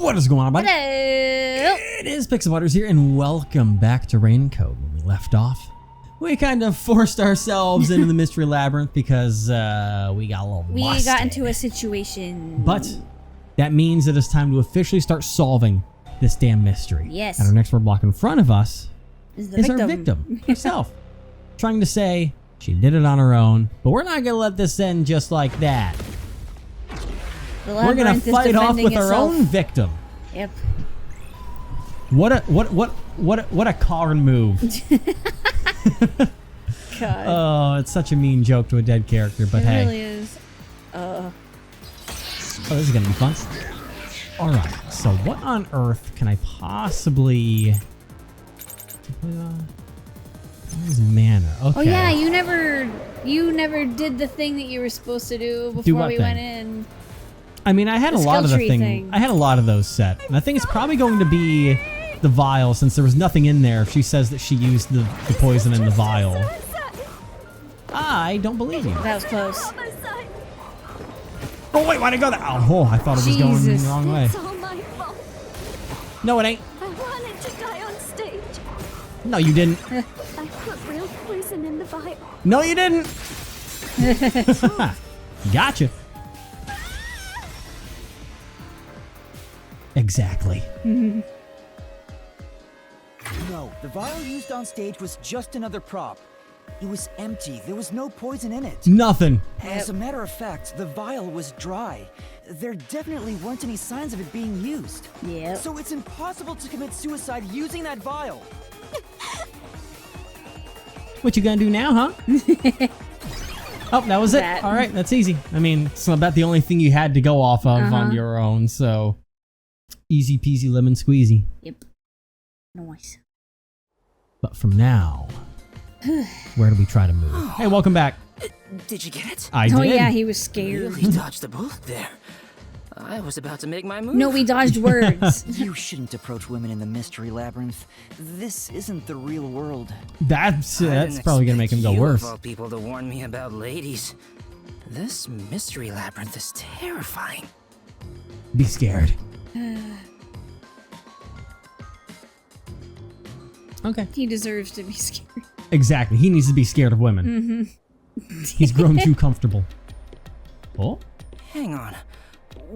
What is going on, buddy? Hello. It is Pixel Butters here, and welcome back to Raincoat. When we left off, we kind of forced ourselves into the mystery labyrinth because we got a little We busted. got into a situation. But that means that it's time to officially start solving this damn mystery. Yes. And our next word block in front of us is our victim herself, trying to say she did it on her own. But we're not gonna let this end just like that. We're gonna fight off with our own victim. Yep. What a Karen move. God. Oh, it's such a mean joke to a dead character, but It hey. really is. Oh, this is gonna be fun. Alright, so what on earth can I possibly... Where's mana? Okay. Oh yeah, you never did the thing that you were supposed to do before we went in. I mean, I had a lot of the thing. I had a lot of those set, and I think it's probably going to be the vial, since there was nothing in there. If she says that she used the poison in the vial, I don't believe you. That was close. Oh wait, why'd I go there? Oh, I thought it was going the wrong way. It's all my fault. No, it ain't. I wanted to die on stage. No, you didn't. I put real poison in the vial. No, you didn't. Gotcha. Exactly. No, the vial used on stage was just another prop. It was empty. There was no poison in it. Nothing. As a matter of fact, the vial was dry. There definitely weren't any signs of it being used. Yep. So it's impossible to commit suicide using that vial. What you gonna do now, huh? Oh, that was it. All right, that's easy. I mean, it's about the only thing you had to go off of on your own, so easy peasy lemon squeezy. Yep. Nice. But from now, where do we try to move? Hey, welcome back. Did you get it? I did. Oh yeah, he was scared. Really dodged the bullet there. I was about to make my move. No, we dodged words. You shouldn't approach women in the mystery labyrinth. This isn't the real world. That's probably gonna make him go worse. Of all people to warn me about ladies. This mystery labyrinth is terrifying. Be scared. Okay. He deserves to be scared. Exactly. He needs to be scared of women. He's grown too comfortable. Oh? Hang on.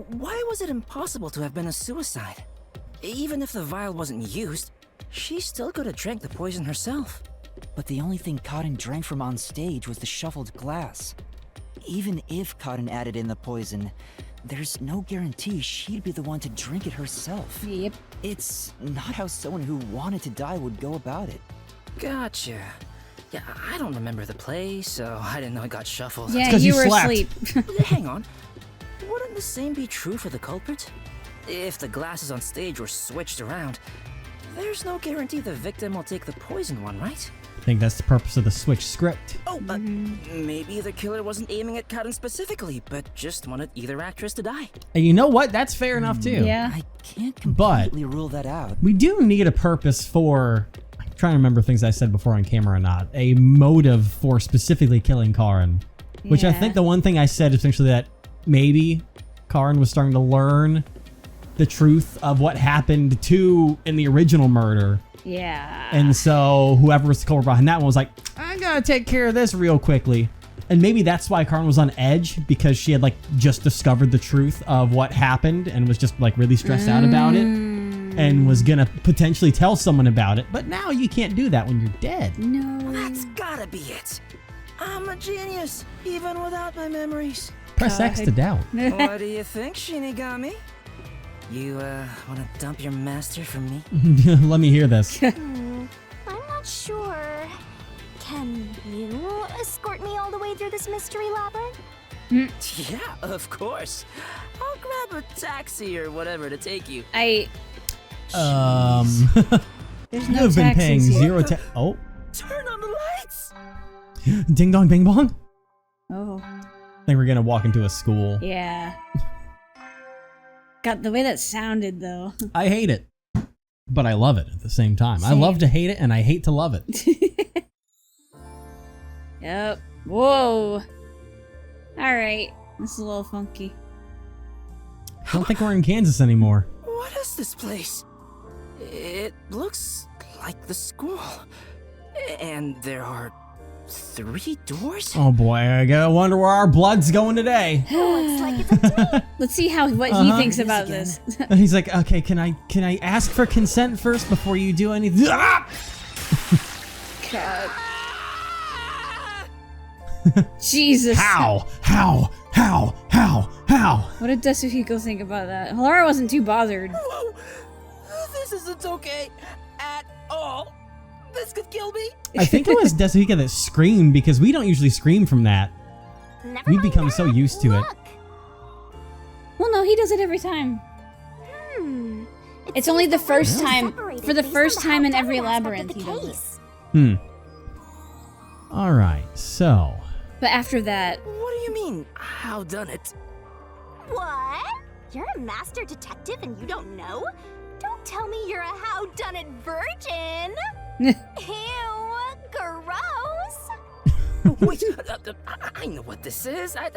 Why was it impossible to have been a suicide? Even if the vial wasn't used, she still could have drank the poison herself. But the only thing Cotton drank from on stage was the shuffled glass. Even if Cotton added in the poison, there's no guarantee she'd be the one to drink it herself. Yep. It's not how someone who wanted to die would go about it. Gotcha. Yeah, I don't remember the play, so I didn't know it got shuffled. Yeah, 'cause you you were slapped. asleep. Hang on. Wouldn't the same be true for the culprit? If the glasses on stage were switched around, there's no guarantee the victim will take the poison one, right? I think that's the purpose of the switch script. Oh, but maybe the killer wasn't aiming at Cotton specifically, but just wanted either actress to die. And you know what? That's fair enough too. Yeah. I can't completely rule that out. We do need a purpose for... I'm trying to remember things I said before on camera or not. A motive for specifically killing Karen. Which I Yeah. think the one thing I said is essentially that maybe Karen was starting to learn the truth of what happened in the original murder. Yeah. And so whoever was the culprit behind that one was like, I gotta take care of this real quickly. And maybe that's why Karen was on edge, because she had like just discovered the truth of what happened and was just like really stressed out about it and was gonna potentially tell someone about it. But now you can't do that when you're dead. No. That's gotta be it. I'm a genius, even without my memories. Press X to doubt. What do you think, Shinigami? You, wanna dump your master for me? Let me hear this. I'm not sure. Can you escort me all the way through this mystery labyrinth? Yeah, of course. I'll grab a taxi or whatever to take you. There's You no have been paying taxis here. zero Oh. Turn on the lights! Ding dong bing bong. Oh. I think we're gonna walk into a school. Yeah. God, the way that sounded though. I hate it, but I love it at the same time. I love to hate it and I hate to love it. Yep. Whoa. Alright. This is a little funky. I don't think we're in Kansas anymore. What a this place? It looks like the school. And there are 3 doors? Oh boy, I gotta wonder where our blood's going today. Looks like it's up to me. Let's see what he thinks about this. He's like, okay, can I ask for consent first before you do anything? Ah! God. Jesus. How? What did Yasuhiko think about that? Laura wasn't too bothered. Whoa! This isn't okay at all. This could kill me. I think it was Yasuhiko that screamed because we don't usually scream from that. Never We've mind become that. so used to it. Look. Well, no, he does it every time. It's only the first time. For the first time in every labyrinth, he does it. All right, so. But after that, What do you mean, how done it? What? You're a master detective and you don't know? Don't tell me you're a how-done-it virgin! Ew, gross! Wait, I know what this is. I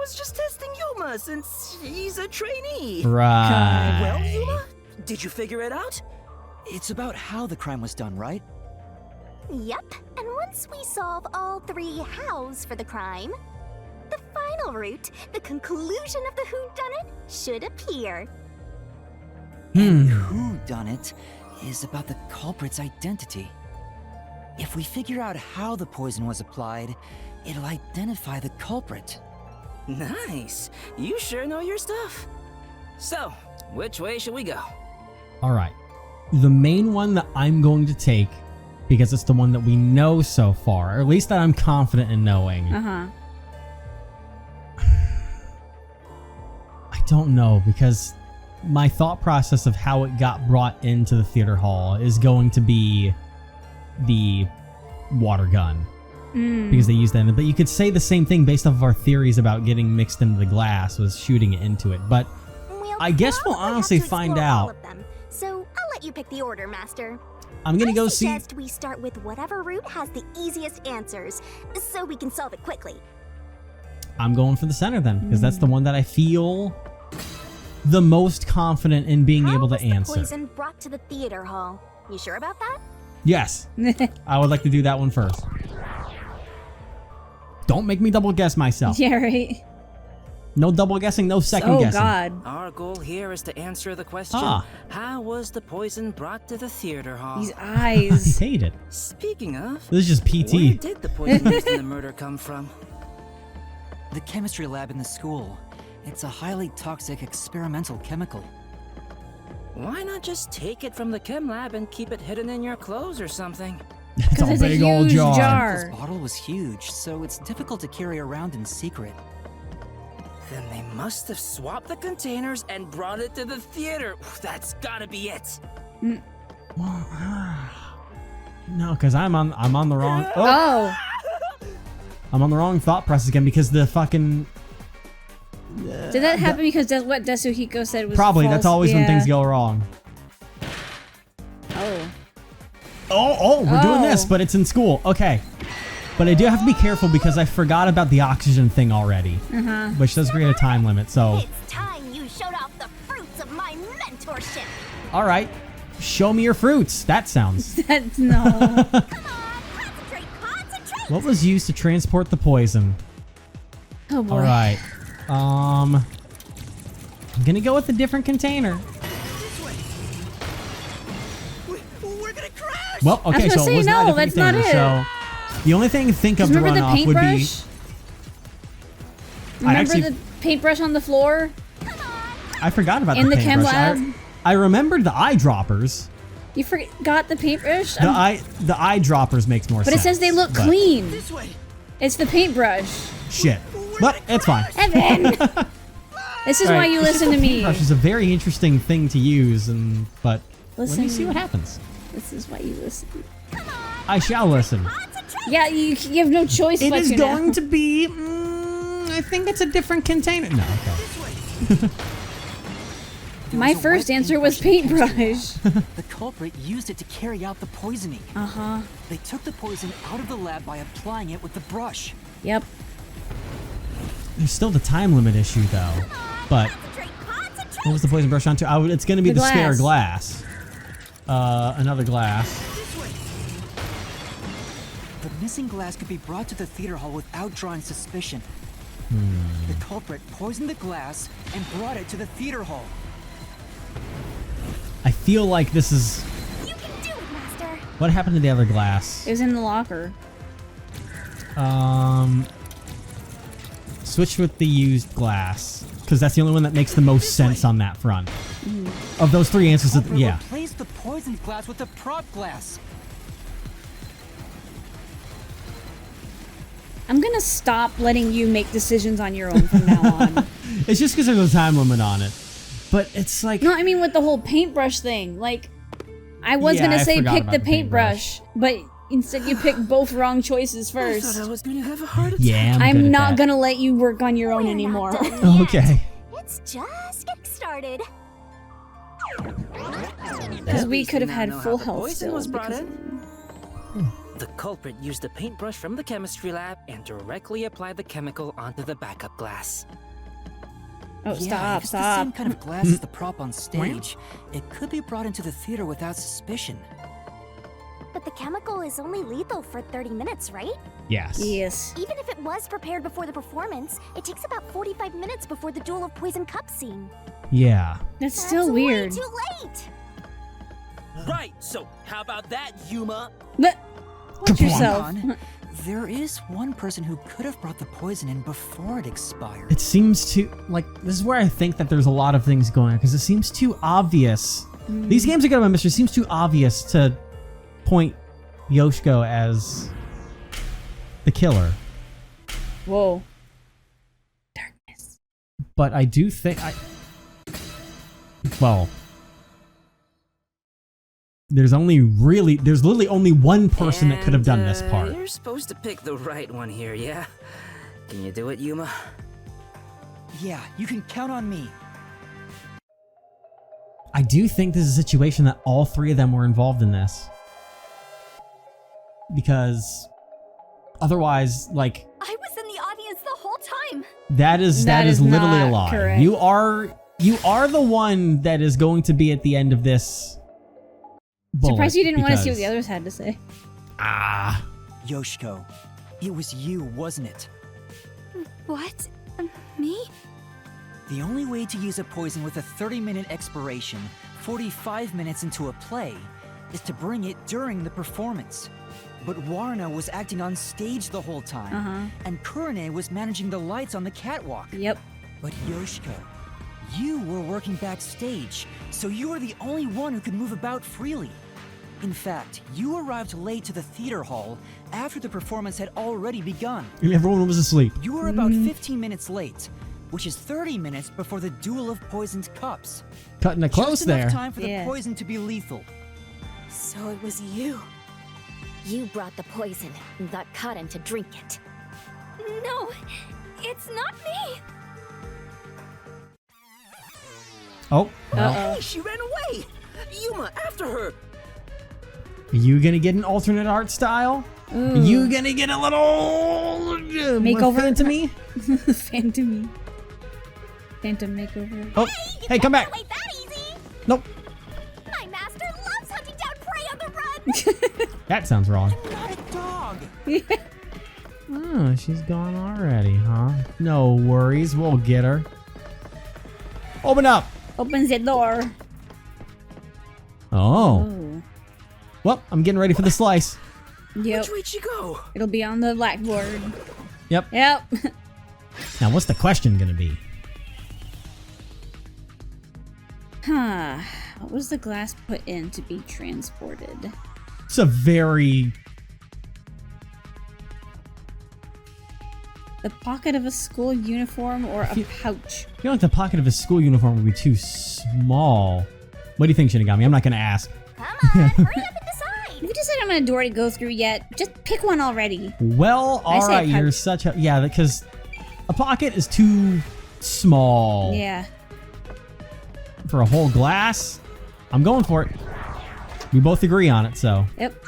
was just testing Yuma since she's a trainee. Right. Well, Yuma, did you figure it out? It's about how the crime was done, right? Yep, and once we solve all 3 hows for the crime, the final route, the conclusion of the whodunit, should appear. And who done it is about the culprit's identity. If we figure out how the poison was applied, it'll identify the culprit. Nice. You sure know your stuff. So, which way should we go? All right. The main one that I'm going to take, because it's the one that we know so far, or at least that I'm confident in knowing. I don't know, because my thought process of how it got brought into the theater hall is going to be the water gun. Because they used that in it. But you could say the same thing based off of our theories about getting mixed into the glass, was shooting it into it. But I guess we'll probably have honestly to find explore all out. of them, so I'll let you pick the order, Master. I'm gonna go I see. suggest we start with whatever route has the easiest answers, so we can solve it quickly. I'm going for the center then, because that's the one that I feel the most confident in being able to How was the answer. poison brought to the theater hall? You sure about that? Yes. I would like to do that one first. Don't make me double guess myself. Yeah, right. No double guessing, no second guessing. God. Our goal here is to answer the question, how was the poison brought to the theater hall? These I eyes. hate it. Speaking of, This is just where PT. did the poison used in the murder come from? The chemistry lab in the school. It's a highly toxic experimental chemical. Why not just take it from the chem lab and keep it hidden in your clothes or something? It's a it's a big old huge jar. jar. This bottle was huge, so it's difficult to carry around in secret. Then they must have swapped the containers and brought it to the theater. That's gotta be it. No, because I'm on the wrong. Oh. I'm on the wrong thought process again because the fucking. Did that happen because that's what Yasuhiko said was Probably. false? That's always when Yeah. things go wrong. Oh. We're doing this, Oh. but it's in school. Okay. But I do have to be careful because I forgot about the oxygen thing already. Which does create a time limit, so. It's time you showed off the fruits of my mentorship. Alright. Show me your fruits. That sounds. That's no. Come on, concentrate. What was used to transport the poison? Oh boy. Alright. I'm gonna go with a different container. We're gonna crash! Well, okay, was so gonna it say, was not a no, different that's not container, it. so the only thing to think of to Remember run the off would be. paintbrush? Remember actually- the paintbrush on the floor? I forgot about In the chem paintbrush. lab? I remembered the eyedroppers. You forgot the paintbrush? The eyedroppers makes more But sense. it says they look but- clean. This way! It's the paintbrush. Shit. But it's fine. Evan! This is why Alright, you it's just listen a to me. Paintbrush is a very interesting thing to use, but let Listen. me see what happens. This is why you listen. I shall listen. Yeah, you have no choice It but is to going now. to be. I think it's a different container. No, okay. My There was a first wet answer was paintbrush. paintbrush. The culprit used it to carry out the poisoning. They took the poison out of the lab by applying it with the brush. Yep. There's still the time limit issue, though. But What was the poison brush onto? It's going to be The the spare glass. glass. Another glass. The missing glass could be brought to the theater hall without drawing suspicion. The culprit poisoned the glass and brought it to the theater hall. I feel like this is... You can do it, Master. What happened to the other glass? It was in the locker. Switch with the used glass. Because that's the only one that makes the most sense on that front. Of those three answers, yeah. Replace the poisoned glass with the prop glass. I'm gonna stop letting you make decisions on your own from now on. It's just because there's a time limit on it. But it's like... No, I mean with the whole paintbrush thing. Like, I was Yeah, gonna I say forgot pick about the the paintbrush, but instead you picked both wrong choices I thought first. I was going to have a heart attack. Yeah, I'm I'm good at not that. gonna let you work on your own We're anymore. not done yet. Okay. It's just getting started. Because At we least could have now had know how full the health poison still. was brought because- in. The culprit used a paintbrush from the chemistry lab and directly applied the chemical onto the backup glass. Oh, Yeah, if it's the stop. same kind of glass as the prop on stage, it could be brought into the theater without suspicion. But the chemical is only lethal for 30 minutes, right? Yes. Yes. Even if it was prepared before the performance, it takes about 45 minutes before the Duel of Poison Cup scene. Yeah. That's That's still weird. way too late. Right, so how about that, Yuma? But watch Come on. yourself. On. There is one person who could have brought the poison in before it expired. It seems too... Like, this is where I think that there's a lot of things going on. Because it seems too obvious. These games are good about mystery. It seems too obvious to point Yoshiko as the killer. Whoa. Darkness. But I do think well, there's literally only one person that could have done this part. You're supposed to pick the right one here, yeah? Can you do it, Yuma? Yeah, you can count on me. I do think this is a situation that all three of them were involved in this. Because otherwise, like, I was in the audience the whole time. that is literally a not lie. correct. You are the one that is going to be at the end of this bullet. Surprised you didn't want to see what because- the others had to say. Ah. Yoshiko, it was you, wasn't it? What? Me? The only way to use a poison with a 30-minute expiration, 45 minutes into a play, is to bring it during the performance. But Warna was acting on stage the whole time, and Coronet was managing the lights on the catwalk. Yep. But Yoshiko, you were working backstage, so you were the only one who could move about freely. In fact, you arrived late to the theater hall after the performance had already begun. Everyone was asleep. You were about 15 minutes late, which is 30 minutes before the Duel of Poisoned Cups. Cutting it close Just there. enough time for Yeah. the poison to be lethal. So it was you. You brought the poison and got Karin to drink it. No, it's not me. Oh, well, Uh-oh. Hey, she ran away! Yuma, after her! are you gonna get an alternate art style? Are you gonna get a little Makeover? Phantom-y? Phantom makeover. Oh, hey, come back! Wait, that easy. Nope, My master loves hunting down prey on the run. that sounds wrong. Not a dog! Oh, she's gone already, huh? No worries, we'll get her. Open up! Opens the door. Oh. Oh. Well, I'm getting ready for the slice. Yep. Which way'd she go? It'll be on the blackboard. Yep. Yep. Now, what's the question gonna be? Huh. What was the glass put in to be transported? It's a very... The pocket of a school uniform or a pouch? I feel like the pocket of his school uniform would be too small. What do you think, Shinigami? I'm not gonna ask. Come on, hurry up and decide. Have you decided I'm gonna door to go through yet? Just pick one already. Well, I say alright, you're pouch. such a... Yeah, because a pocket is too small Yeah. for a whole glass. I'm going for it. We both agree on it, so... Yep.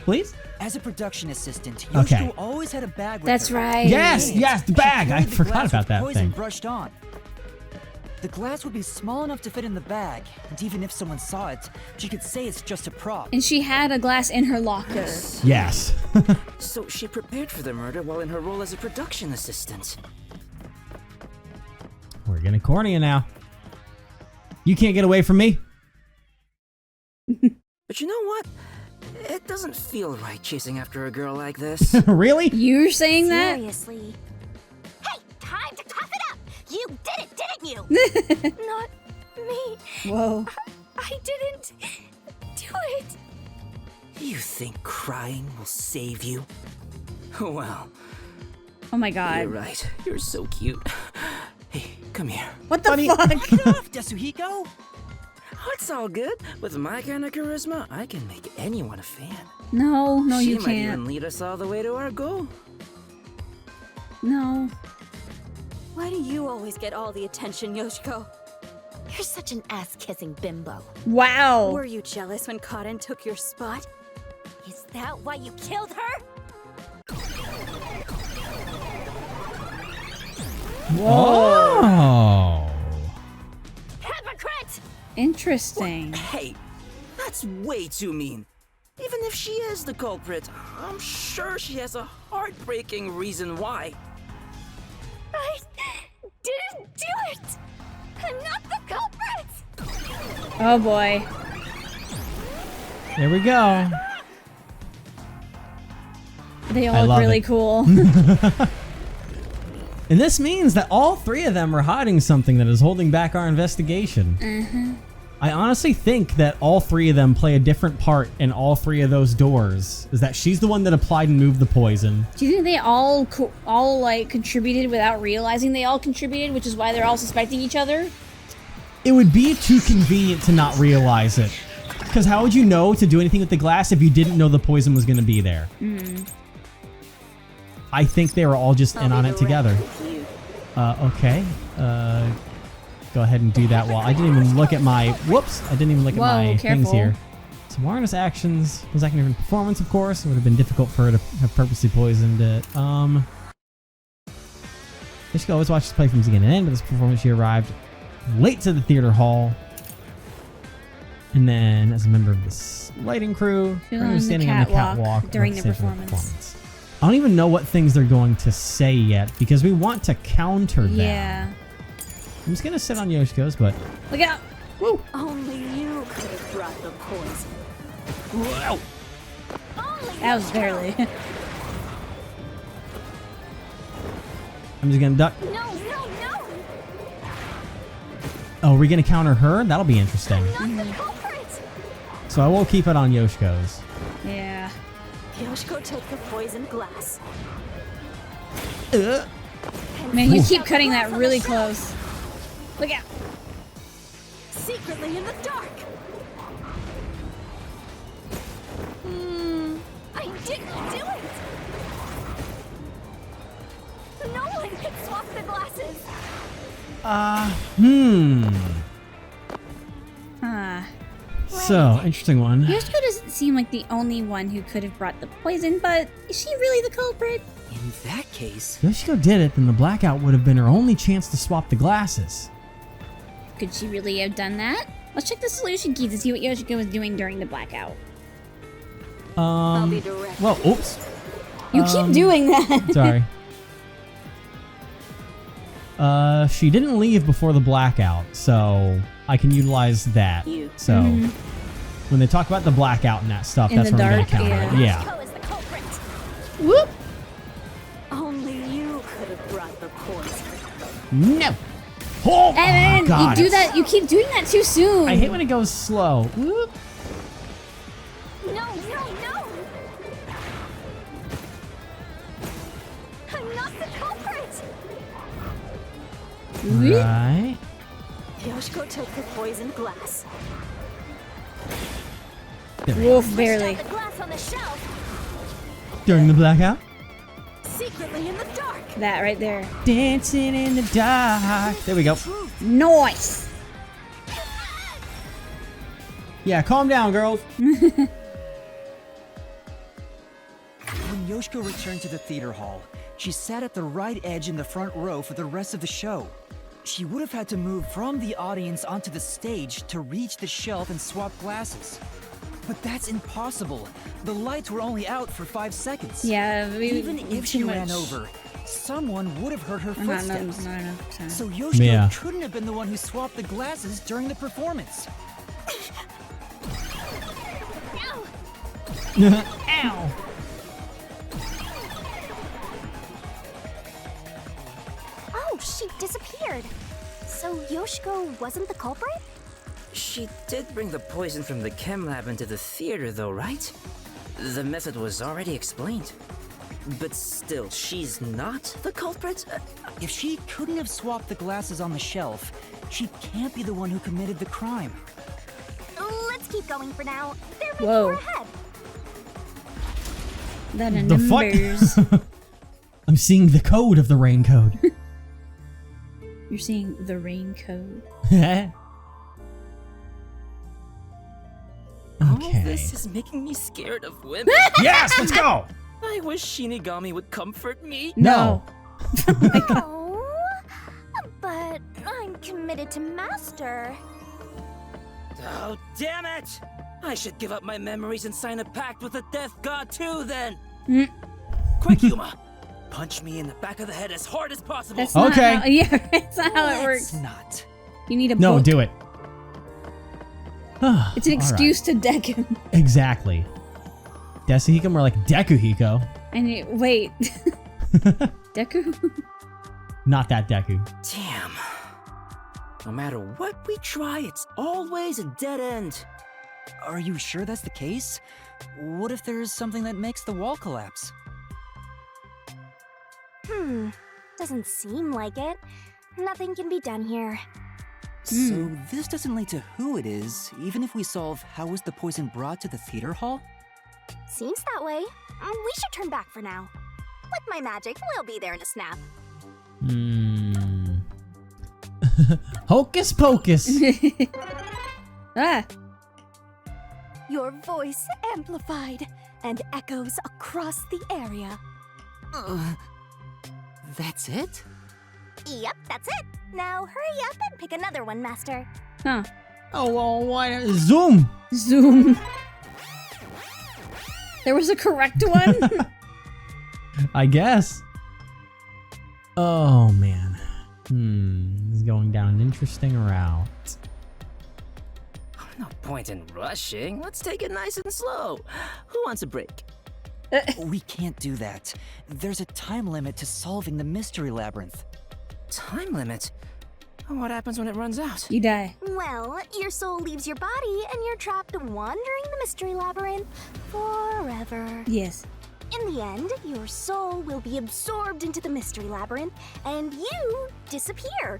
Please? As a production assistant, Okay. Yoshiko always had a bag with That's her. right. Yes, yes, the bag! I Carried the forgot glass about with that poison thing. brushed on. The glass would be small enough to fit in the bag, and even if someone saw it, she could say it's just a prop. And she had a glass in her locker. Yes. So she prepared for the murder while in her role as a production assistant. We're getting corny now. You can't get away from me. But you know what? It doesn't feel right chasing after a girl like this. Really? You're saying that? Seriously. Hey, time to cough it up! You did it, didn't you? Not me. Whoa. I didn't do it. You think crying will save you? Well, Oh my god. you're right. You're so cute. Hey, come here. What the Buddy. fuck? Knock it off, Yasuhiko! Oh, it's all good. With my kind of charisma, I can make anyone a fan. No, no, she you might even can't. lead us all the way to our goal. No. Why do you always get all the attention, Yoshiko? You're such an ass-kissing bimbo. Wow. Were you jealous when Cotton took your spot? Is that why you killed her? Oh. Hypocrite! Interesting. Hey, that's way too mean. Even if she is the culprit, I'm sure she has a heartbreaking reason why. I didn't do it! I'm not the culprit! Oh boy. There we go. They I all look love really it. cool. And this means that all three of them are hiding something that is holding back our investigation. I honestly think that all three of them play a different part in all three of those doors. Is that she's the one that applied and moved the poison. Do you think they all like contributed without realizing they all contributed, which is why they're all suspecting each other? It would be too convenient to not realize it. Because how would you know to do anything with the glass if you didn't know the poison was going to be there? I think they were all just in on it together. Okay. Go ahead and do that while I didn't even look at my... Whoops! I didn't even look at my things here. So Warren's actions was acting in performance, of course. It would have been difficult for her to have purposely poisoned it. Yoshiko always watches play from beginning to end, but this performance she arrived late to the theater hall. And then, as a member of this lighting crew, She was her on the standing on the catwalk catwalk during on the stage for performance. I don't even know what things they're going to say yet because we want to counter that. Yeah. I'm just gonna sit on Yoshiko's, but Look out! woo! Only you could have brought the poison. Whoa. That was barely. I'm just gonna duck. No, no, no! Oh, we're gonna counter her? That'll be interesting. Not the culprit! So I will keep it on Yoshiko's. Yeah. Yoshiko took the poisoned glass. Man, you keep cutting that really close. Look out! Secretly in the dark. I didn't do it. No one could swap the glasses. So, interesting one. Yoshiko doesn't seem like the only one who could have brought the poison, but is she really the culprit? In that case, Yoshiko did it, then the blackout would have been her only chance to swap the glasses. Could she really have done that? Let's check the solution key to see what Yoshiko was doing during the blackout. I'll be direct. Well, oops. You keep doing that. Sorry. She didn't leave before the blackout, so I can utilize that. So, when they talk about the blackout and that stuff, In that's the when we're gonna dark, counter it. Yeah. Yoshiko is the culprit. Whoop! Only you could have brought the poison. No. Oh, Evan, God, you do that. You keep doing that too soon. I hate when it goes slow. Whoop. No, no, no! I'm not the culprit! Right. Yoshiko took the poisoned glass. Wolf, barely. Pushed out the glass on the shelf, During the blackout. secretly in the dark. That right there. Dancing in the dark. There we go. Nice. Yeah, calm down, girls. When Yoshiko returned to the theater hall, she sat at the right edge in the front row for the rest of the show. She would have had to move from the audience onto the stage to reach the shelf and swap glasses. But that's impossible. The lights were only out for 5 seconds. Yeah, Even if she ran over, someone would have heard her footsteps. Not enough. So Yoshiko couldn't have been the one who swapped the glasses during the performance. Ow. Oh, she disappeared. So Yoshiko wasn't the culprit? She did bring the poison from the chem lab into the theater, though, right? The method was already explained. But still, she's not the culprit? If she couldn't have swapped the glasses on the shelf, she can't be the one who committed the crime. Let's keep going for now. They're making Whoa. her ahead. That are The numbers. fuck? I'm seeing the code of the rain code. You're seeing the rain code. All Okay. this is making me scared of women. Yes, let's go. I wish Shinigami would comfort me. No. Oh, but I'm committed to Master. Oh, damn it! I should give up my memories and sign a pact with the Death God too, then! Quick, Yuma! Punch me in the back of the head as hard as possible! That's not Okay. how, yeah, that's not how it works. Not. You need a No, book. do it. It's an excuse to deck him. Exactly. Desuhiko, more like Dekuhiko. And you, wait. Deku? Not that Deku. Damn. No matter what we try, it's always a dead end. Are you sure that's the case? What if there's something that makes the wall collapse? Doesn't seem like it. Nothing can be done here. So this doesn't lead to who it is, even if we solve how was the poison brought to the theater hall? Seems that way. We should turn back for now. With my magic, we'll be there in a snap. Hocus pocus. Ah. Your voice amplified and echoes across the area. That's it? Yep, that's it. Now hurry up and pick another one, Master. Huh. Oh, well, why? Zoom. Zoom. There was a correct one? I guess. Oh, man. This is going down an interesting route. No point in rushing. Let's take it nice and slow. Who wants a break? We can't do that. There's a time limit to solving the mystery labyrinth. Time limit? What happens when it runs out? You die. Well, your soul leaves your body and you're trapped wandering the mystery labyrinth forever. Yes. In the end, your soul will be absorbed into the mystery labyrinth and you disappear.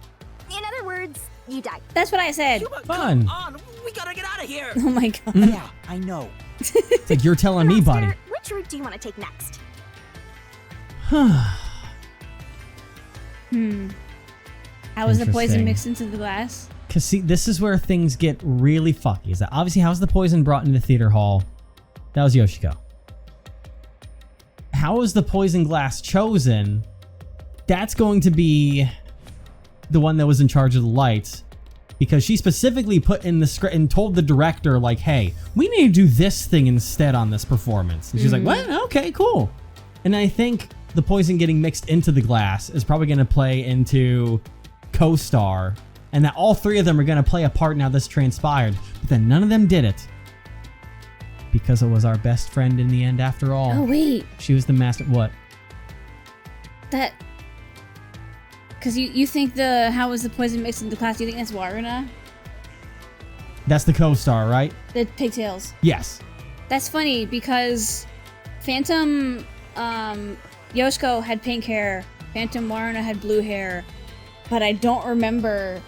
In other words, you die. That's what I said. Yuma, Fun. come on! We gotta get out of here! Oh my god. Yeah, I know. It's like you're telling me, buddy. Master, which route do you want to take next? How was the poison Interesting. mixed into the glass? Because, see, this is where things get really fucky. Is that obviously how's the poison brought into the theater hall? That was Yoshiko. How is the poison glass chosen? That's going to be the one that was in charge of the lights. Because she specifically put in the script and told the director, like, hey, we need to do this thing instead on this performance. And she's like, what? Okay, cool. And I think the poison getting mixed into the glass is probably going to play into co-star, and that all three of them are going to play a part now this transpired, but then none of them did it because it was our best friend in the end after all. Oh wait. She was the master. What? That... Because you think the... How was the poison mixed into the glass? Do you think that's Waruna? That's the co-star, right? The pigtails. Yes. That's funny because Phantom Yoshiko had pink hair, Phantom Waruna had blue hair, but I don't remember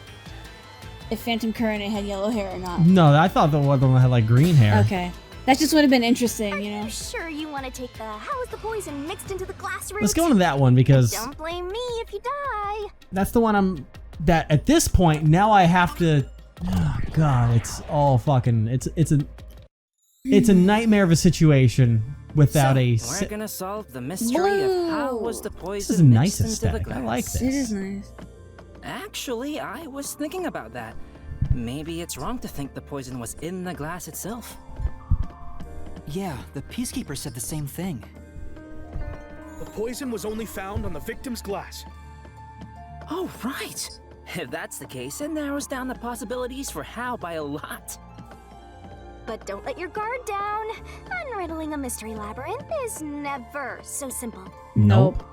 if Phantom Coronet had yellow hair or not. No, I thought the other one had like green hair. Okay. That just would have been interesting, you know? You sure you want to take the how is the poison mixed into the glass route? Let's go into that one because Don't blame me if you die. that's the one that at this point now I have to. Oh God, it's all fucking. It's a nightmare of a situation without So, a. we're gonna solve the mystery of how was the poison This is a mixed nice into the aesthetic. glass. I like this. It is nice. Actually, I was thinking about that. Maybe it's wrong to think the poison was in the glass itself. Yeah, the Peacekeeper said the same thing. The poison was only found on the victim's glass. Oh, right. If that's the case, it narrows down the possibilities for Hal by a lot. But don't let your guard down. Unriddling a mystery labyrinth is never so simple. Nope.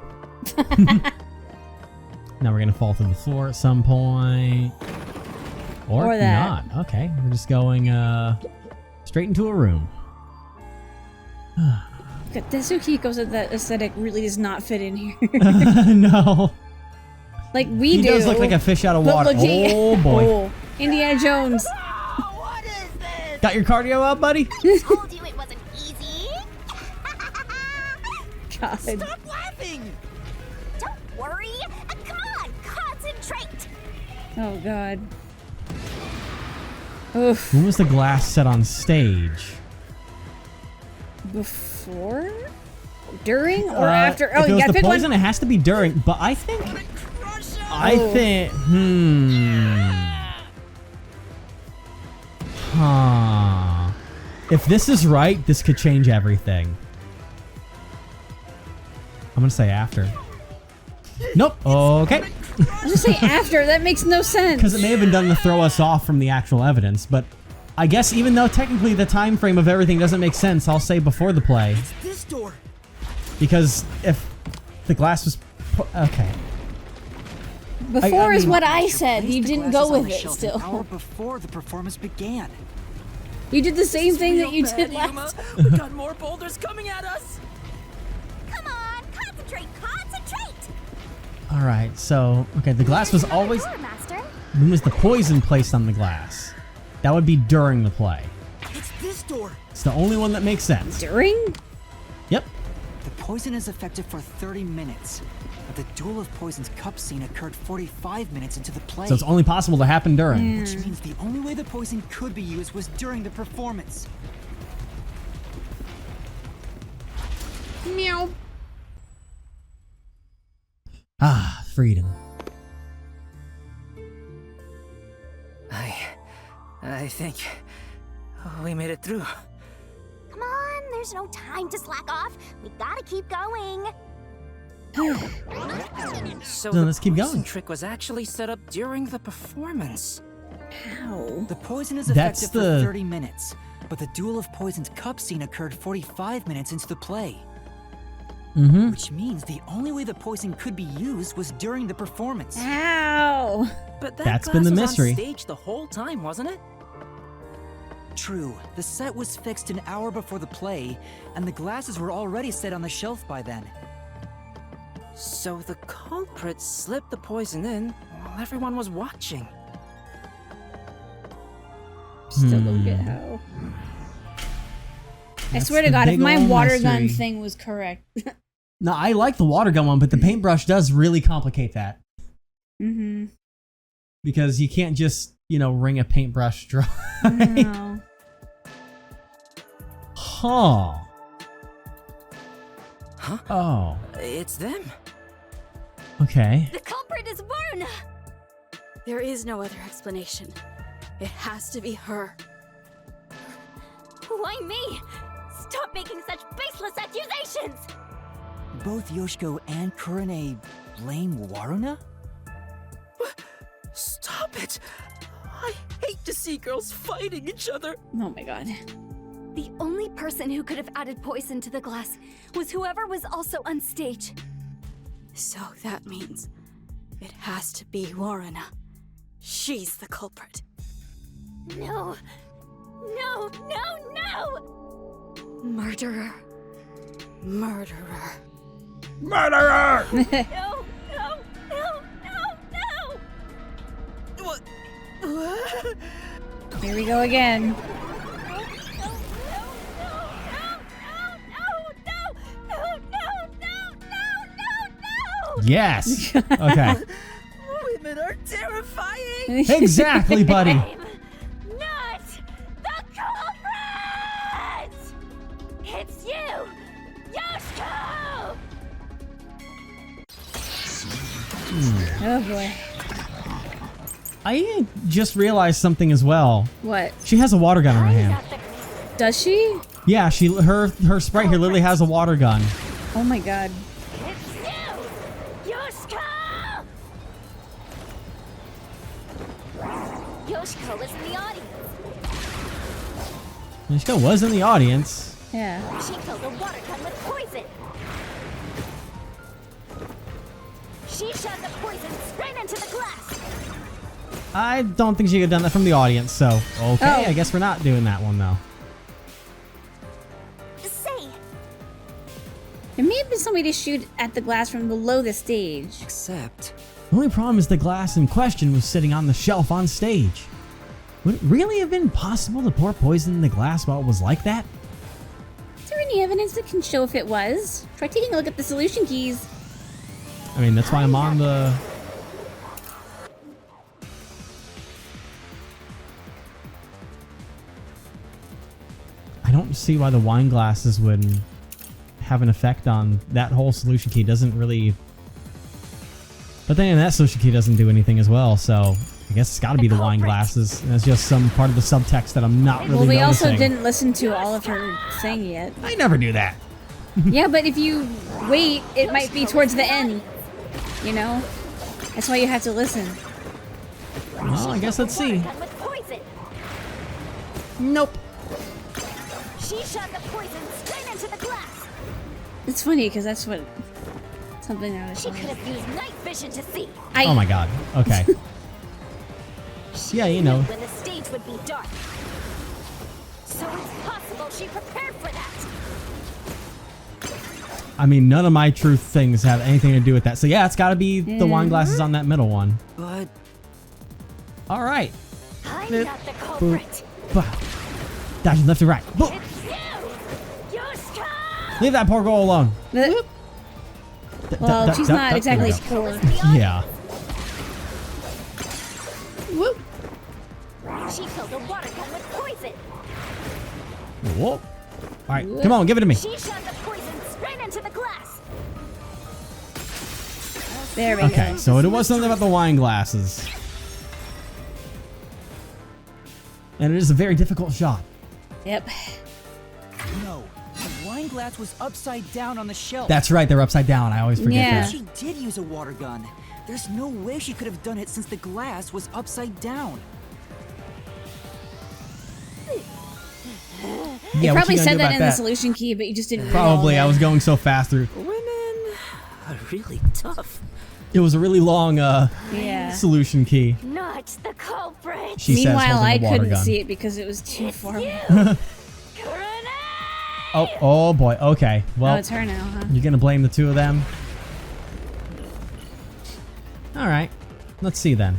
Now we're gonna fall to the floor at some point. Or that. not. Okay, we're just going straight into a room. This Yoshiko's aesthetic really does not fit in here. No. Like we He do. does look like a fish out of but water. looking- Oh boy. Oh, Indiana Jones. What is this? Got your cardio up, buddy? Told you it wasn't easy. God. Stop laughing! Don't worry. Come on, concentrate. Oh God. Oof. When was the glass set on stage? Before? During? Or after? If Oh, it you was gotta the pick poison, one. it has to be during. But I think. Huh. If this is right, this could change everything. I'm gonna say after. Nope. Okay. I'm gonna say after. That makes no sense. Because it may have been done to throw us off from the actual evidence, but I guess even though technically the time frame of everything doesn't make sense, I'll say before the play. This door. Because if the glass was okay. Before is mean- what I said. Placed You the didn't glasses go on with the it shelf an hour still. before the performance began. You did the same thing that you Real did bad, last. Yuma. We got more boulders coming at us. Come on, concentrate, concentrate. All right. So okay, the glass was Another always. door, Master. When was the poison placed on the glass? That would be during the play. It's this door. It's the only one that makes sense. During? Yep. The poison is effective for 30 minutes. But the Duel of Poisons cup scene occurred 45 minutes into the play. So it's only possible to happen during. Which means the only way the poison could be used was during the performance. Meow. Ah, freedom. I think we made it through. Come on, there's no time to slack off. We gotta keep going. So Then the let's keep poison going. trick was actually set up during the performance. How? The poison is That's effective the- for 30 minutes. But the Duel of Poisons cup scene occurred 45 minutes into the play. Mm-hmm. Which means the only way the poison could be used was during the performance. How? But that That's glass been the was mystery. on stage the whole time, wasn't it? True, the set was fixed an hour before the play, and the glasses were already set on the shelf by then. So the culprit slipped the poison in while everyone was watching. Still don't get how. I That's swear to the God, if big my ol' water gun mystery. thing was correct. No, I like the water gun one, but the paintbrush does really complicate that. Mm-hmm. Because you can't just, wring a paintbrush dry. No. Huh. Huh? Oh. It's them. Okay. The culprit is Varna. There is no other explanation. It has to be her. Why me? Stop making such baseless accusations. Both Yoshiko and Coronet blame Waruna? Stop it! I hate to see girls fighting each other. Oh my God. The only person who could have added poison to the glass was whoever was also on stage. So that means it has to be Waruna. She's the culprit. No. No, no, no! Murderer. Murderer. Murderer! No, no, no, no, no! What? Here we go again. Yes. Okay. Women are terrifying! Exactly, buddy. I'm not the culprit! It's you, Yoshiko! Oh boy. I just realized something as well. What? She has a water gun in her hand. Does she? Yeah, her sprite here literally has a water gun. Oh my god. It's you! Yoshiko! Yoshiko was in the audience. Yoshiko was in the audience. Yeah. She filled a water gun with poison. She shot the poison straight into the glass. I don't think she could have done that from the audience, so okay, Oh. I guess we're not doing that one though. Say, There may have been some way to shoot at the glass from below the stage. Except, The only problem is the glass in question was sitting on the shelf on stage. Would it really have been possible to pour poison in the glass while it was like that? Is there any evidence that can show if it was? Try taking a look at the solution keys. I mean, that's why I'm on the... I don't see why the wine glasses would have an effect on that whole solution key. It doesn't really... But then that solution key doesn't do anything as well, so I guess it's got to be the wine glasses. And that's just some part of the subtext that I'm not really Well, we noticing. also didn't listen to all of her saying yet. I never do that. Yeah, but if you wait, it might be towards the end. You know? That's why you have to listen. Well, I guess let's see. gun with poison. Nope. She shot the poison straight into the glass. It's funny because that's what something that was. She could have used night vision to see. Oh my god. Okay. She Yeah, you knew know. when the stage would be dark. So it's possible she prepared for that. I mean, none of my truth things have anything to do with that. So yeah, it's got to be the wine glasses on that middle one. but All right. I'm Boop, not the culprit. Bah. Dodging left and right. Boop. It's you! Yoshiko! Leave that poor girl alone. Well, she's not exactly poor. Yeah. Whoop. She filled a water gun with poison. Whoa. All right, come on, give it to me. She shot the poison straight into the glass. There we Okay, go. so it was something about the wine glasses. And it is a very difficult shot. Yep. no, the wine glass was upside down on the shelf. That's right, they're upside down. I always forget Yeah. that. She did use a water gun. There's no way she could have done it since the glass was upside down. Yeah, what Probably you gonna said do that about in the solution key, but you just didn't. Probably, read I all was that. going so fast through. Women are really tough. It was a really long Yeah. solution key. Not the culprit. She says, Meanwhile, holding I a water couldn't gun. see it because it was too far away. Coronet! Oh boy. Okay. Well, Oh, it's her now, huh? you're gonna blame the two of them. All right. Let's see then.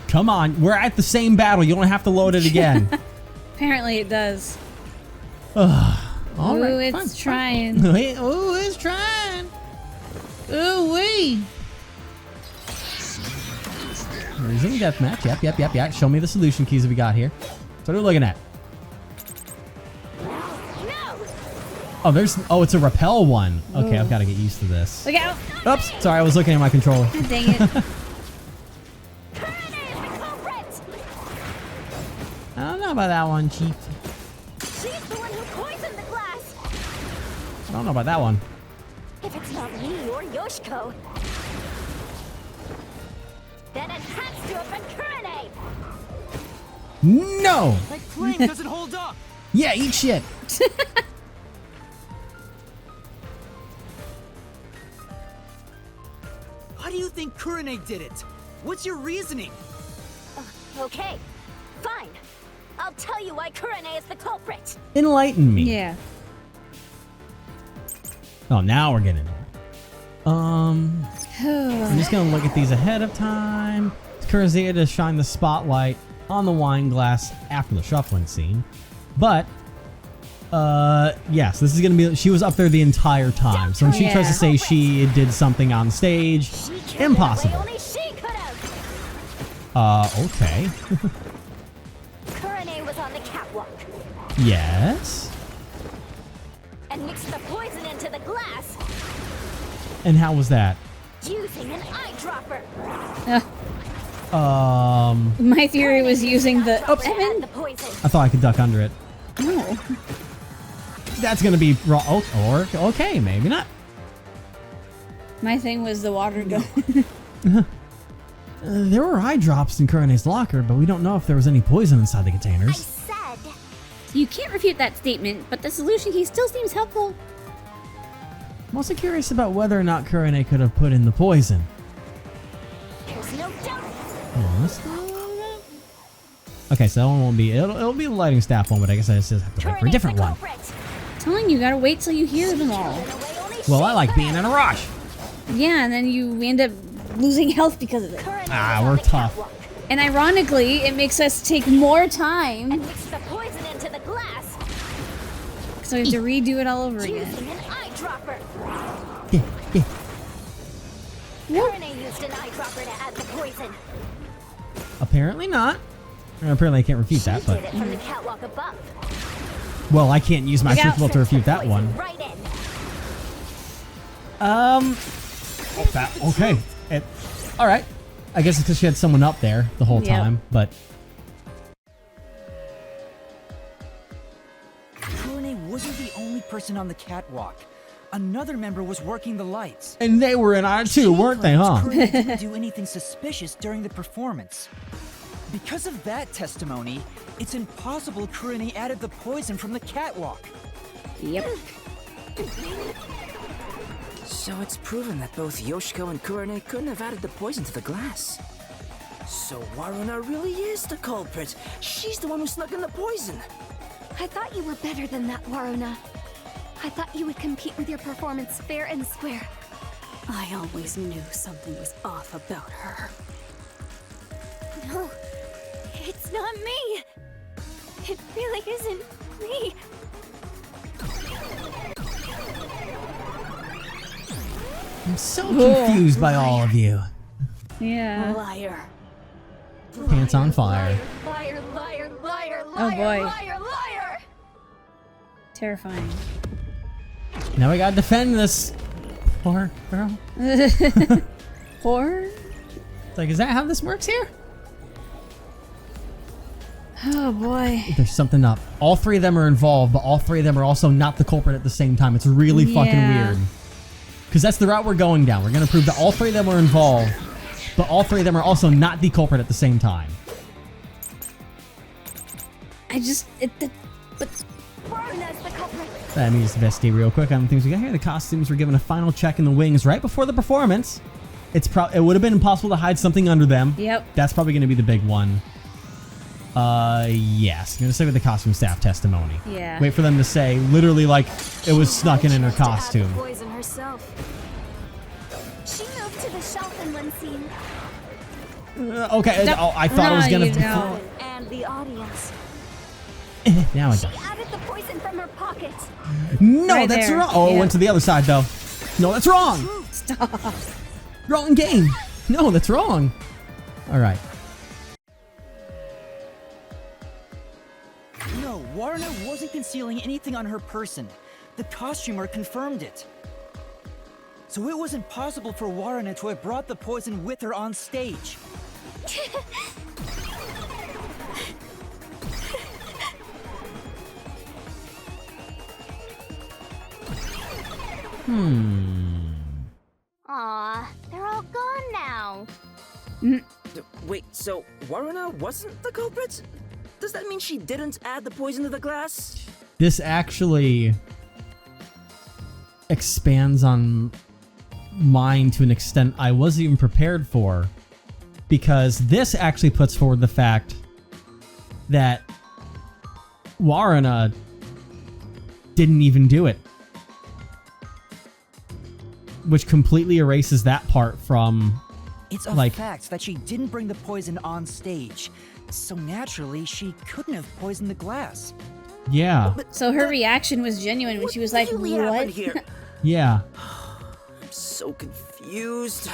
Come on, we're at the same battle. You don't have to load it again. Apparently it does. All Ooh, right, it's fine. trying. Ooh, it's trying. Ooh wee. Resume deathmatch. Yep. Show me the solution keys that we got here. That's what we're looking at. No! Oh, it's a repel one. Okay, I've got to get used to this. Look out! Oops, sorry, I was looking at my controller. God dang it. Coronet is the culprit! I don't know about that one, Chief. She's the one who poisoned the glass! I don't know about that one. If it's not me or Yoshiko, then it has to have been Coronet! No! My flame doesn't hold up. Yeah, eat shit. How do you think Coronet did it? What's your reasoning? Okay, fine. I'll tell you why Coronet is the culprit. Enlighten me. Yeah. Oh, now we're getting there. I'm just gonna look at these ahead of time. It's Kurzia to shine the spotlight on the wine glass after the shuffling scene. But, yes, this is gonna be, she was up there the entire time. So when she tries to say she did something on stage, She killed impossible. That way only she could have. Okay. Coronet was on the catwalk Yes. and mixed the poison into the glass And how was that? using an eye eyedropper. My theory was using the. Add the poison. I thought I could duck under it. Oh. That's gonna be wrong. Oh, or okay, maybe not. My thing was the water gun. There were eye drops in Coronet's locker, but we don't know if there was any poison inside the I containers. said. You can't refute that statement, but the solution key still seems helpful. I'm also curious about whether or not Coronet could have put in the poison. There's no doubt. Okay, so that one won't be. It'll be the lighting staff one, but I guess I just have to wait for a different one. I'm telling you, gotta wait till you hear them all. Well, I like being in a rush. Yeah, and then you end up losing health because of it. Ah, we're tough. And ironically, it makes us take more time, And mix the poison into the glass. so we have to redo it all over again. Using an eyedropper. Yeah, yeah. Coronet used an eyedropper to add the poison. Apparently not. Apparently I can't refute that, She but did it from the catwalk above. well, I can't use my Look out. truthful to refute that one. Poison right in. Okay. All right. I guess it's because she had someone up there the whole Yep. time, but Coronet wasn't the only person on the catwalk. Another member was working the lights. and they were in on it too, weren't they, huh? Coronet didn't do anything suspicious during the performance. Because of that testimony, it's impossible Coronet added the poison from the catwalk. Yep. So it's proven that both Yoshiko and Coronet couldn't have added the poison to the glass. So Waruna really is the culprit. She's the one who snuck in the poison. I thought you were better than that, Waruna. I thought you would compete with your performance fair and square. I always knew something was off about her. No, it's not me. It really isn't me. I'm so confused by all of you. Yeah. Liar. Pants on fire. Liar, liar, liar, Oh, liar, boy. liar, liar. Terrifying. Now we gotta defend this poor girl. Horror? Like, is that how this works here? Oh boy. There's something up. All three of them are involved, but all three of them are also not the culprit at the same time. It's really fucking Yeah. weird. Because that's the route we're going down. We're going to prove that all three of them are involved, but all three of them are also not the culprit at the same time. But Waruna's the culprit. Let me just investigate real quick on the things we got here. The costumes were given a final check in the wings right before the performance. It would have been impossible to hide something under them. Yep. That's probably going to be the big one. Yes. I'm going to say with the costume staff testimony. Yeah. Wait for them to say, literally, like, it was snuck in her Chose to add the costume. poison herself. She moved to the shelf in one scene. Okay. I thought it was going you to... don't. And the audience. Now I She don't. added the poison from her pocket. No, Right that's there. wrong. Oh, it Yeah. went to the other side, though. No, that's wrong. Stop. Wrong game. No, that's wrong. All right. No, Waruna wasn't concealing anything on her person. The costumer confirmed it. So it was impossible for Waruna to have brought the poison with her on stage. Aw, they're all gone now. Wait, so Waruna wasn't the culprit? Does that mean she didn't add the poison to the glass? This actually expands on mine to an extent I wasn't even prepared for, because this actually puts forward the fact that Waruna didn't even do it, which completely erases that part from... It's a Like- fact that she didn't bring the poison on stage. So naturally, she couldn't have poisoned the glass. Yeah. So her reaction was genuine when she was like, really happened "What?" here? Yeah. I'm so confused.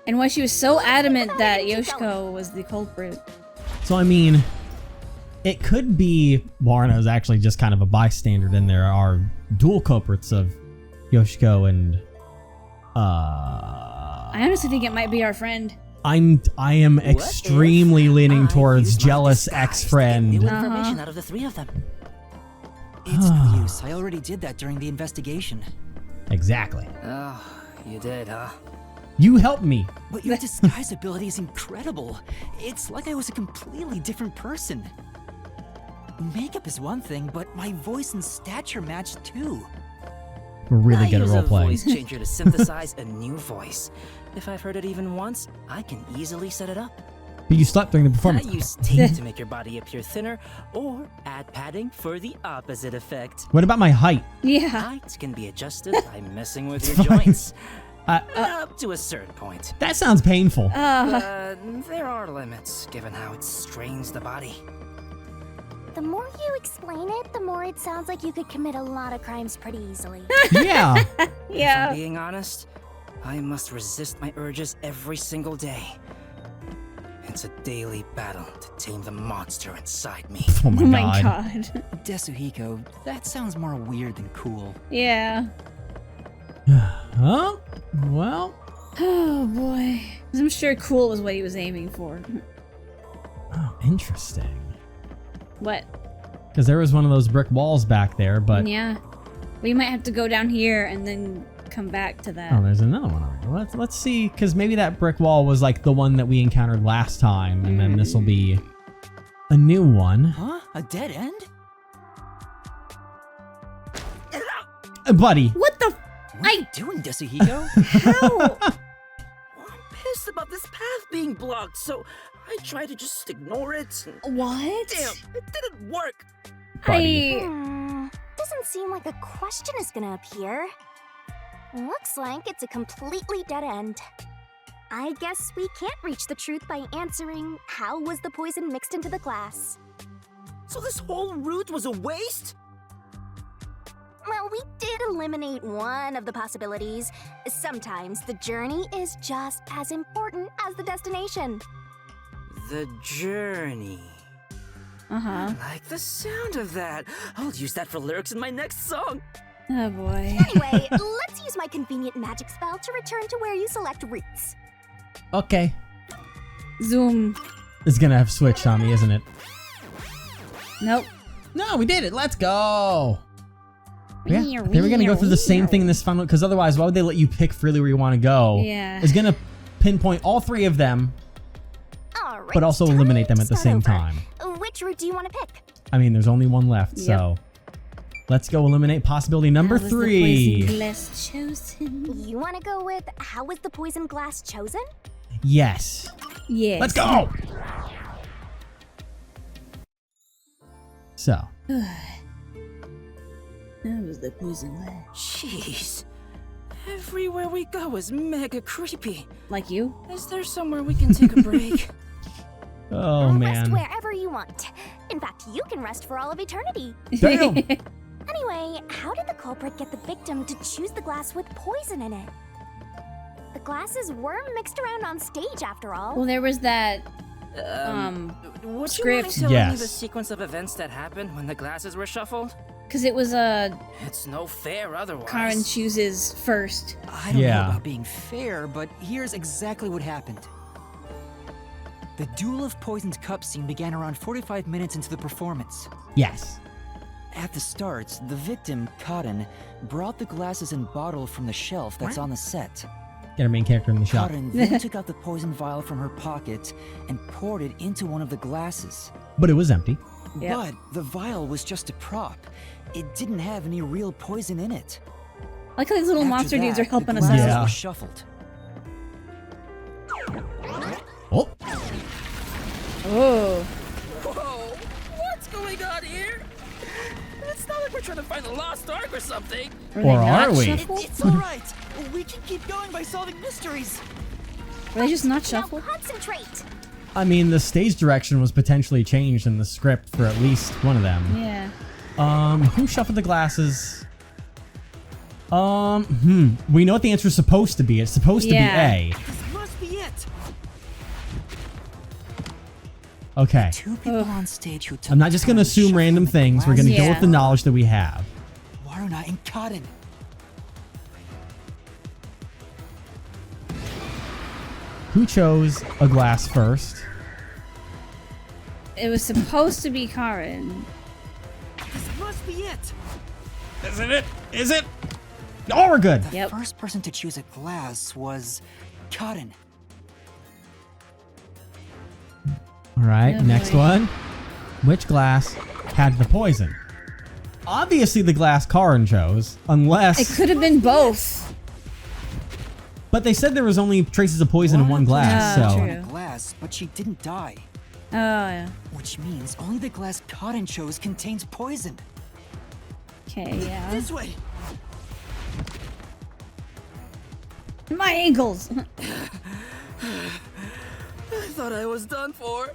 And why she was so adamant that Yoshiko was the culprit. So, I mean, it could be Waruna is actually just kind of a bystander, then there are dual culprits of Yoshiko and, I I honestly think it might be our friend. I am extremely leaning towards jealous ex-friend. New information out of the three of them. It's no use. I already did that during the investigation. Exactly. Oh, you did, huh? You helped me. But your disguise ability is incredible. It's like I was a completely different person. Makeup is one thing, but my voice and stature match too. We're really good at I use a roleplay. voice changer to synthesize a new voice. If I've heard it even once, I can easily set it up. But you slept during the I performance. use tape to make your body appear thinner, or add padding for the opposite effect. What about my height? Yeah. Height can be adjusted by messing with your joints. Up to a certain point. That sounds painful. There are limits, given how it strains the body. The more you explain it, the more it sounds like you could commit a lot of crimes pretty easily. Yeah. If I'm Yeah. being honest, I must resist my urges every single day. It's a daily battle to tame the monster inside me. Oh Oh my my god. god. Desuhiko, that sounds more weird than cool. Yeah. Huh? Well. Oh boy. I'm sure cool was what he was aiming for. Oh, interesting. What? Because there was one of those brick walls back there, but Yeah. We might have to go down here and then come back to that. oh, there's another one over here. Let's see, because maybe that brick wall was like the one that we encountered last time, and then this will be a new one. Huh? A dead end? Buddy. What the? What are you doing, Desuhiko? How? I'm pissed about this path being blocked, so I tried to just ignore it. What? Damn, it didn't work. Buddy. Doesn't seem like a question is gonna appear. Looks like it's a completely dead end. I guess we can't reach the truth by answering how was the poison mixed into the glass. So this whole route was a waste? Well, we did eliminate one of the possibilities. Sometimes the journey is just as important as the destination. The journey. Uh-huh. I like the sound of that. I'll use that for lyrics in my next song. Oh boy. Anyway, let's use my convenient magic spell to return to where you select routes. Okay. Zoom. It's gonna have switched on me, isn't it? Nope. No, we did it. Let's go. Yeah, they were gonna go through the same thing in this final, because otherwise, why would they let you pick freely where you want to go? Yeah. It's gonna pinpoint all three of them, All right, but also time eliminate them to at the start same over. time. Which route do you want to pick? I mean, there's only one left, Yep. so let's go eliminate possibility number How was the 3. poison glass chosen? You want to go with how was the poison glass chosen? Yes. Yes. Let's go. So, That was the poison glass. Jeez. Everywhere we go is mega creepy. Like you? Is there somewhere we can take a break? oh Rest man. wherever you want. In fact, you can rest for all of eternity. Damn. Anyway, how did the culprit get the victim to choose the glass with poison in it? The glasses were mixed around on stage after all. Well, there was that Would you mind script. telling me Yes. the sequence of events that happened when the glasses were shuffled? because it was It's no fair otherwise. Karen chooses first. I don't Yeah. know about being fair, but here's exactly what happened. The Duel of Poisoned Cup scene began around 45 minutes into the performance. Yes. At the start, the victim, Cotton, brought the glasses and bottle from the shelf that's on the set. Get our main character in the shot. Cotton then took out the poison vial from her pocket and poured it into one of the glasses. But it was empty. Yep. But the vial was just a prop. It didn't have any real poison in it. I like how these little After monster dudes that, are helping the us glasses out. Yeah. were shuffled. Oh. Oh. Whoa, what's going on here? It's not like we're trying to find a lost ark or something. Were Or they not are we? shuffled? It's all right. We can keep going by solving mysteries. Were they just not Now shuffled? concentrate. I mean, the stage direction was potentially changed in the script for at least one of them. Yeah. Who shuffled the glasses? We know what the answer is supposed to be. It's supposed Yeah. to be This must be it. A. Okay. Two people on stage who took I'm not just gonna turns assume shuffling random the things. We're gonna go Yeah. with the knowledge that we have. Waruna and Cotton. Who chose a glass first? It was supposed to be Karen. This must be it! Isn't it? Is it? Oh, we're good. The first person to choose a glass was Cotton. All right, Oh, next boy. one. Which glass had the poison? Obviously, the glass Karin chose, unless. It could have been both. But they said there was only traces of poison in one glass, Yeah, so. true. A glass, but she didn't die. Oh, yeah. Which means only the glass Cotton chose contains poison. Okay, yeah. This way! My ankles! I thought I was done for.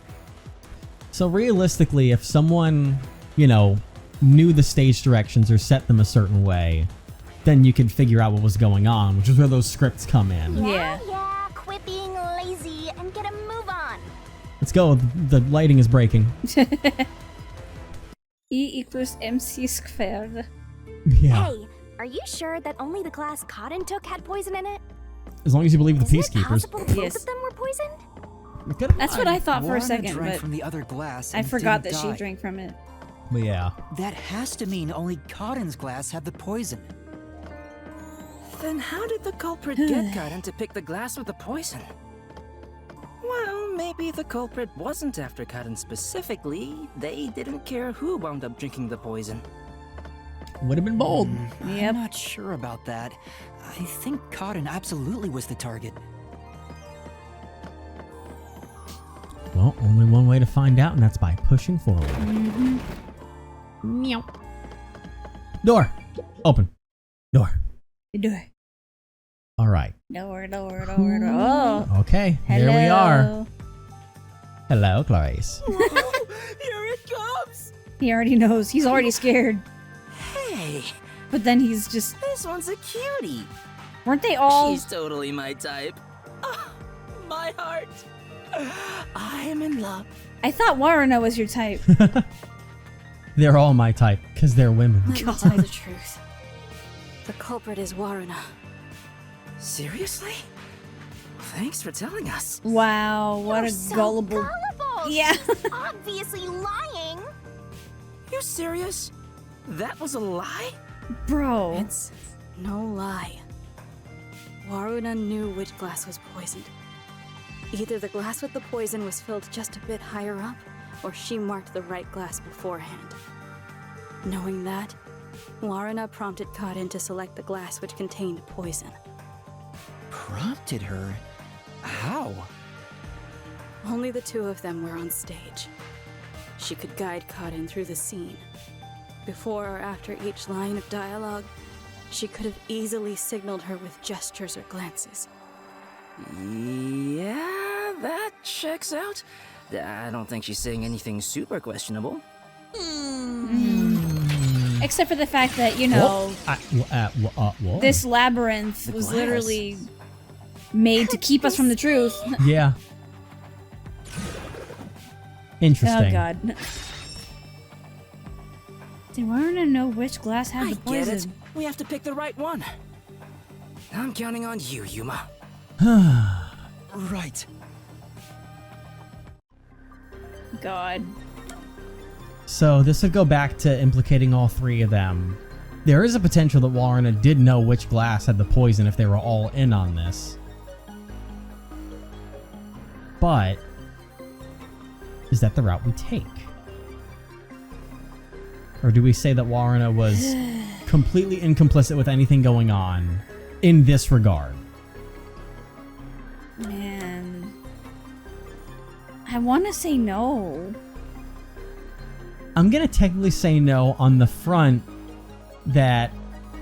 So realistically, if someone, you know, knew the stage directions or set them a certain way, then you could figure out what was going on, which is where those scripts come in. Yeah. Yeah, quit being lazy and get a move on. Let's go. The lighting is breaking. E equals MC squared. Yeah. Hey, are you sure that only the glass Cotton took had poison in it? As long as you believe the Isn't it peacekeepers. possible both Yes. of them were poisoned? It could've That's been. what I thought for a Warner second, drank but from the other glass I and forgot that didn't she die. drank from it. But yeah. That has to mean only Cotton's glass had the poison. Then how did the culprit get Cotton to pick the glass with the poison? Well, maybe the culprit wasn't after Cotton specifically. They didn't care who wound up drinking the poison. Would have been bold. Yep. I'm not sure about that. I think Cotton absolutely was the target. Well, only one way to find out, and that's by pushing forward. Meow. Door. Open. Door. Door. All right. Door. Oh. Okay. Hello. Here we are. Hello, Clarice. Here it comes. He already knows. He's already scared. Hey, But then he's just. this one's a cutie. Weren't they all? She's totally my type. Ah, my heart. I am in love. I thought Waruna was your type. They're all my type, because they're women. Let me tell you the truth. The culprit is Waruna. Seriously? Thanks for telling us. Wow, what You're a so gullible. gullible. Yeah. She's obviously lying. You serious? That was a lie? Bro. It's no lie. Waruna knew which glass was poisoned. Either the glass with the poison was filled just a bit higher up, or she marked the right glass beforehand. Knowing that, Waruna prompted Cotton to select the glass which contained poison. Prompted her? How? Only the two of them were on stage. She could guide Cotton through the scene. Before or after each line of dialogue, she could have easily signaled her with gestures or glances. Yeah, that checks out. I don't think she's saying anything super questionable. Except for the fact that, you know, Whoa. this labyrinth The was glass. literally made to keep us from the truth. Yeah. Interesting. Oh god. Did Waruna know which glass had I the get it. poison? We have to pick the right one. I'm counting on you, Yuma. Right. God. So this would go back to implicating all three of them. There is a potential that Waruna did know which glass had the poison if they were all in on this. But is that the route we take? Or do we say that Waruna was completely incomplicit with anything going on in this regard? Man. I want to say no. I'm gonna technically say no on the front that,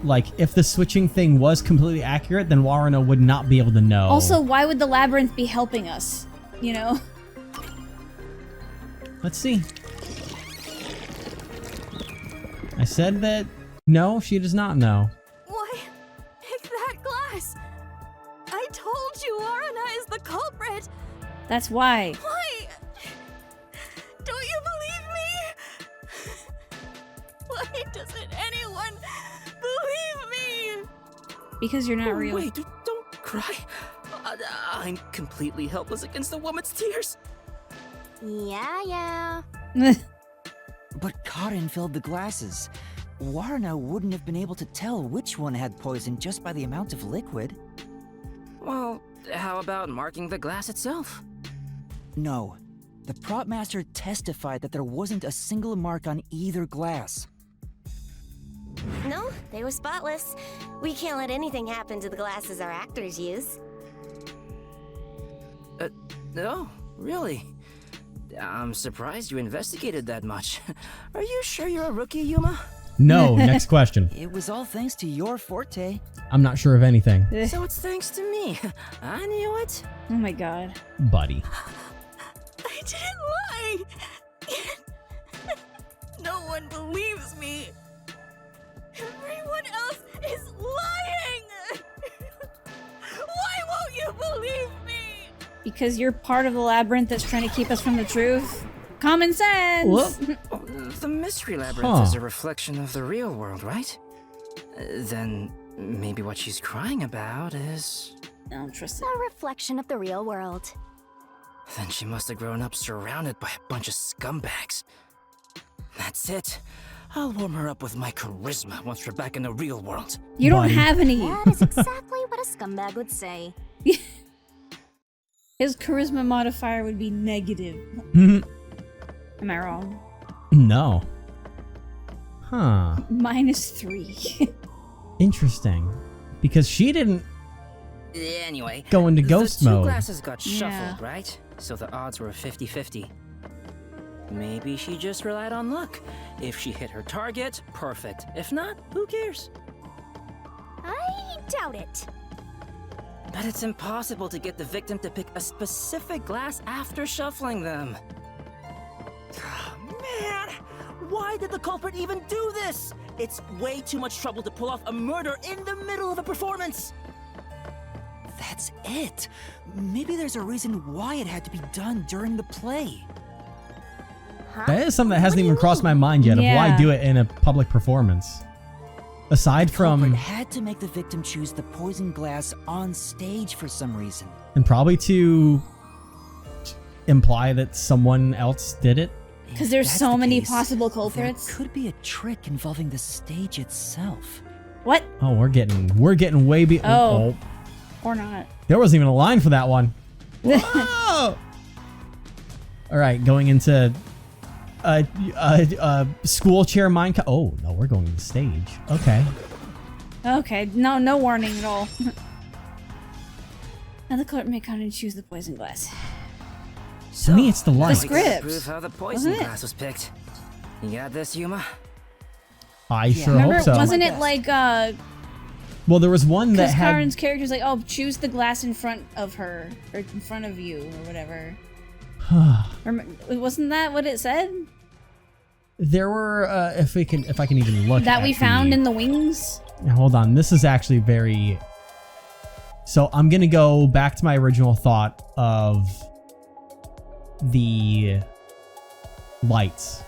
like, if the switching thing was completely accurate, then Waruna would not be able to know. Also, why would the labyrinth be helping us? You know? Let's see. I said that no, she does not know. Why? Pick that glass! I told you Waruna is the culprit! That's why. Why? Don't you believe me? Why doesn't anyone believe me? Because you're not real. Wait, don't cry. I'm completely helpless against the woman's tears. Yeah. But Karin filled the glasses. Warna wouldn't have been able to tell which one had poison just by the amount of liquid. Well, how about marking the glass itself? No. The prop master testified that there wasn't a single mark on either glass. No, they were spotless. We can't let anything happen to the glasses our actors use. No, really? I'm surprised you investigated that much. Are you sure you're a rookie, Yuma? No, next question. It was all thanks to your forte. I'm not sure of anything. So it's thanks to me. I knew it. Oh my god. Buddy. I didn't lie! No one believes me! Everyone else is lying! Why won't you believe me? Because you're part of the labyrinth that's trying to keep us from the truth. Common sense! Whoop. The mystery labyrinth is a reflection of the real world, right? Then maybe what she's crying about is... I don't trust it. A reflection of the real world. Then she must have grown up surrounded by a bunch of scumbags. That's it. I'll warm her up with my charisma once we're back in the real world. You don't Buddy. have any. That is exactly what a scumbag would say. His charisma modifier would be negative. Mhm. Am I wrong? No. Huh. -3. Interesting. Because she didn't Anyway, go into ghost the two mode. glasses got Yeah. shuffled, right? So the odds were 50-50. Maybe she just relied on luck. If she hit her target, perfect. If not, who cares? I doubt it. But it's impossible to get the victim to pick a specific glass after shuffling them. Man, why did the culprit even do this? It's way too much trouble to pull off a murder in the middle of a performance. That's it. Maybe there's a reason why it had to be done during the play. Huh? That is something that hasn't even crossed my mind yet of why Yeah. do it in a public performance. Aside from, Culprit had to make the victim choose the poison glass on stage for some reason. and probably to imply that someone else did it. Because If there's that's so the many case, possible there culprits. could be a trick involving the stage itself. What? Oh, we're getting way be. Oh. Or not. There wasn't even a line for that one. Whoa! All right, going into school chair mine. Oh no, we're going to the stage. Okay. Okay, no warning at all. Now the clerk may come and choose the poison glass. To me, it's the light. The script. Prove how the poison Wasn't it? glass was picked. You got this, Yuma? I sure Remember, hope so. wasn't it like Well, there was one that because had. Karen's character's like, oh, choose the glass in front of her or in front of you or whatever. Wasn't that what it said? There were, if I can even look. That at we found the- in the wings? Now, hold on, this is actually very. So I'm gonna go back to my original thought of the lights,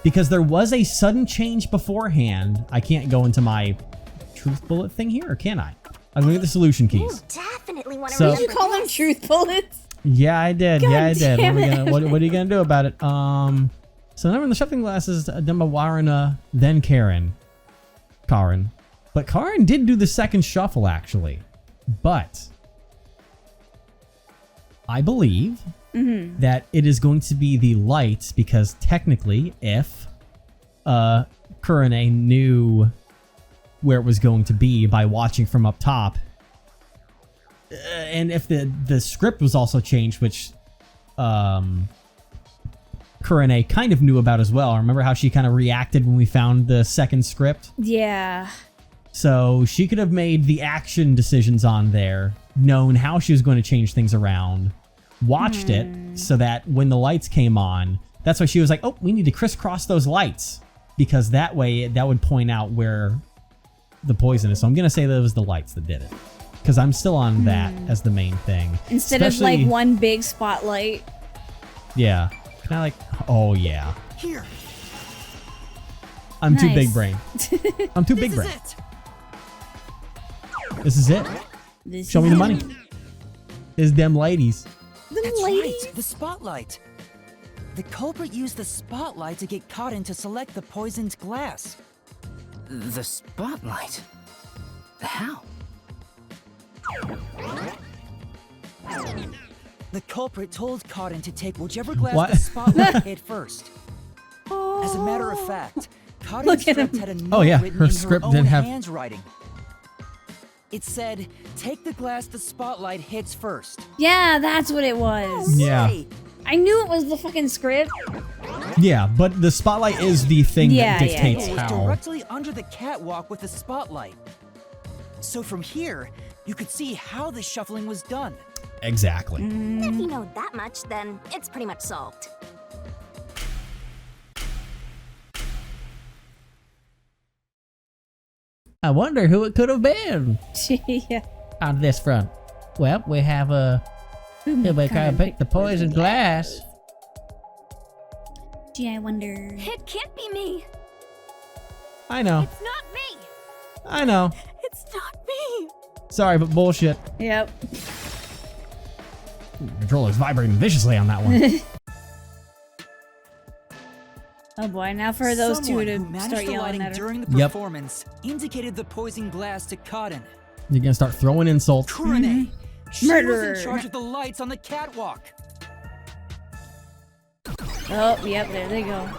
because there was a sudden change beforehand. I can't go into my truth bullet thing here, or can I? I'm looking at the solution You keys. definitely want to So- remember Did you call them this. truth bullets? Yeah, I did. God Yeah, I did. damn it. What are you gonna do about it? So now in the shuffling glasses, done by Warna, then Karen. But Karen did do the second shuffle actually. But I believe that it is going to be the lights, because technically, if Coronet knew where it was going to be by watching from up top, and if the script was also changed, which Coronet kind of knew about as well. Remember how she kind of reacted when we found the second script? Yeah. So she could have made the action decisions on there, known how she was going to change things around, watched it so that when the lights came on, that's why she was like, oh, we need to crisscross those lights, because that way that would point out where the poison is. So I'm going to say that it was the lights that did it, because I'm still on that as the main thing. Instead of Especially- like one big spotlight. Yeah. Kind of like, oh yeah. Here, I'm too Nice. big brain. I'm too big brain. This is it. This Show me is the money. it. Is them ladies. That's right, the spotlight. The culprit used the spotlight to get caught in to select the poisoned glass. The spotlight? How? The culprit told Cotton to take whichever glass the spotlight hit first. As a matter of fact, Cotton's script had a note written in her own handwriting. It said, take the glass the spotlight hits first. Yeah, that's what it was. Yeah. I knew it was the fucking script. Yeah, but the spotlight is the thing that dictates It was how. directly under the catwalk with the spotlight. So from here, you could see how the shuffling was done. Exactly. If you know that much, then it's pretty much solved. I wonder who it could have been. Yeah. On this front. Well, we have here we kind of pick the poison glass. Gee, I wonder. It can't be me. I know. It's not me. I know. It's not me. Sorry, but bullshit. Yep. Ooh, controller's vibrating viciously on that one. Oh boy, now for those Someone two who to managed start the yelling lighting at her. during the performance indicated the poison glass to Cotton. You're gonna start throwing insults. Coronet. She Murderer. was in charge of the lights on the catwalk. Oh, yep, there they go.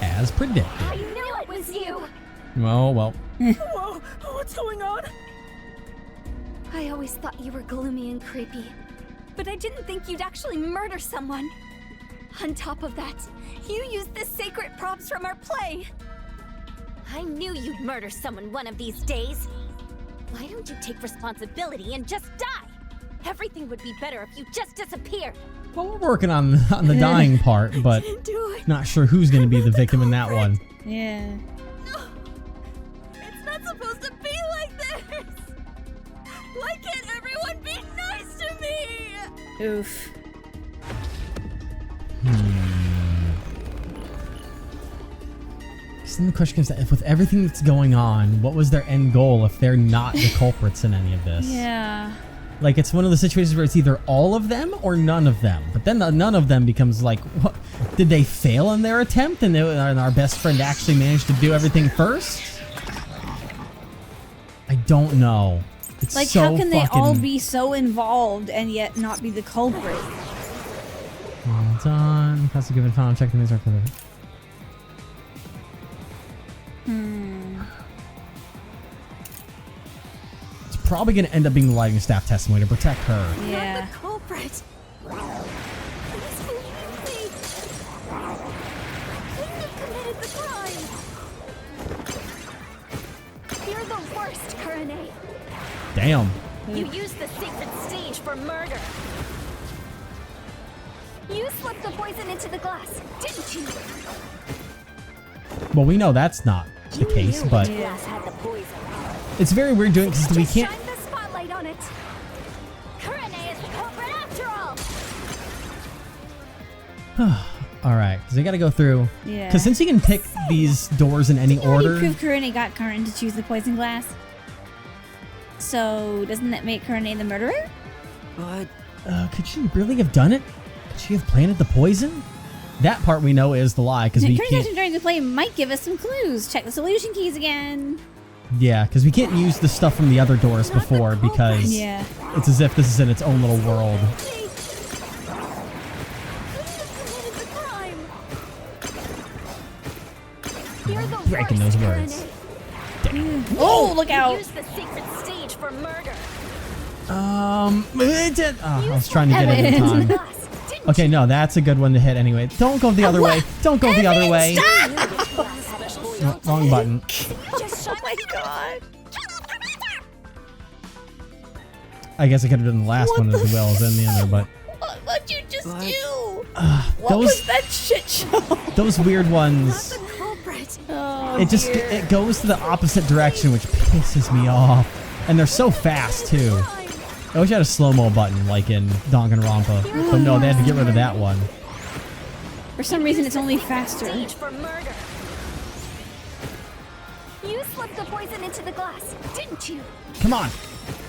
As predicted. I knew it was you. Well. Whoa, what's going on? I always thought you were gloomy and creepy, but I didn't think you'd actually murder someone. On top of that, you used the sacred props from our play. I knew you'd murder someone one of these days. Why don't you take responsibility and just die? Everything would be better if you just disappeared. Well, we're working on the dying part, but Do it. not sure who's gonna be the victim in that one. Yeah. No, it's not supposed to be like this. Why can't everyone be nice to me? Oof. So then the question comes to, if with everything that's going on, what was their end goal if they're not the culprits in any of this? Yeah. Like, it's one of the situations where it's either all of them or none of them. But then the none of them becomes like, what? Did they fail in their attempt and our best friend actually managed to do everything first? I don't know. It's Like, so how can they all fucking- be so involved and yet not be the culprit? Well done. Has to give it a final check the news record. It's probably going to end up being the lighting staff testimony to protect her. Yeah. Not the culprit. Please believe me. I couldn't have committed the crime. You're the worst, Coronet. Damn. You used the sacred stage for murder. You slipped the poison into the glass, didn't you? Well, we know that's not the case, but Glass had the poison. it's very weird doing it because we Just can't. shine the spotlight on it. Coronet is the culprit after all. All right, because they got to go through. Yeah. Because since you can pick these doors in any You already order, proved Coronet got Curran to choose the poison glass. So, doesn't that make Coronet the murderer? But could she really have done it? Could she have planted the poison? That part we know is the lie because we Current can't. action during the play might give us some clues. Check the solution keys again. Yeah, because we can't use the stuff from the other doors before because Yeah. it's as if this is in its own little world. You're the Breaking worst, those words. Coronet. Oh, look You out. used the sacred stage for murder. I was trying to get it in time. Glass, didn't Okay, no, that's a good one to hit anyway. Don't go the other way. Don't go the other way. No, wrong button. Oh my god. I guess I could have done the last one as well as in the other, but What'd you just But- do? What was those that shit show? those weird ones. the culprit. Oh, It just dear. it goes to the opposite direction, which pisses me off. And they're so fast too. I wish I had a slow-mo button like in Danganronpa, but no, they had to get rid of that one. For some reason, it's only faster. Stage for murder. You slipped the poison into the glass, didn't you? Come on,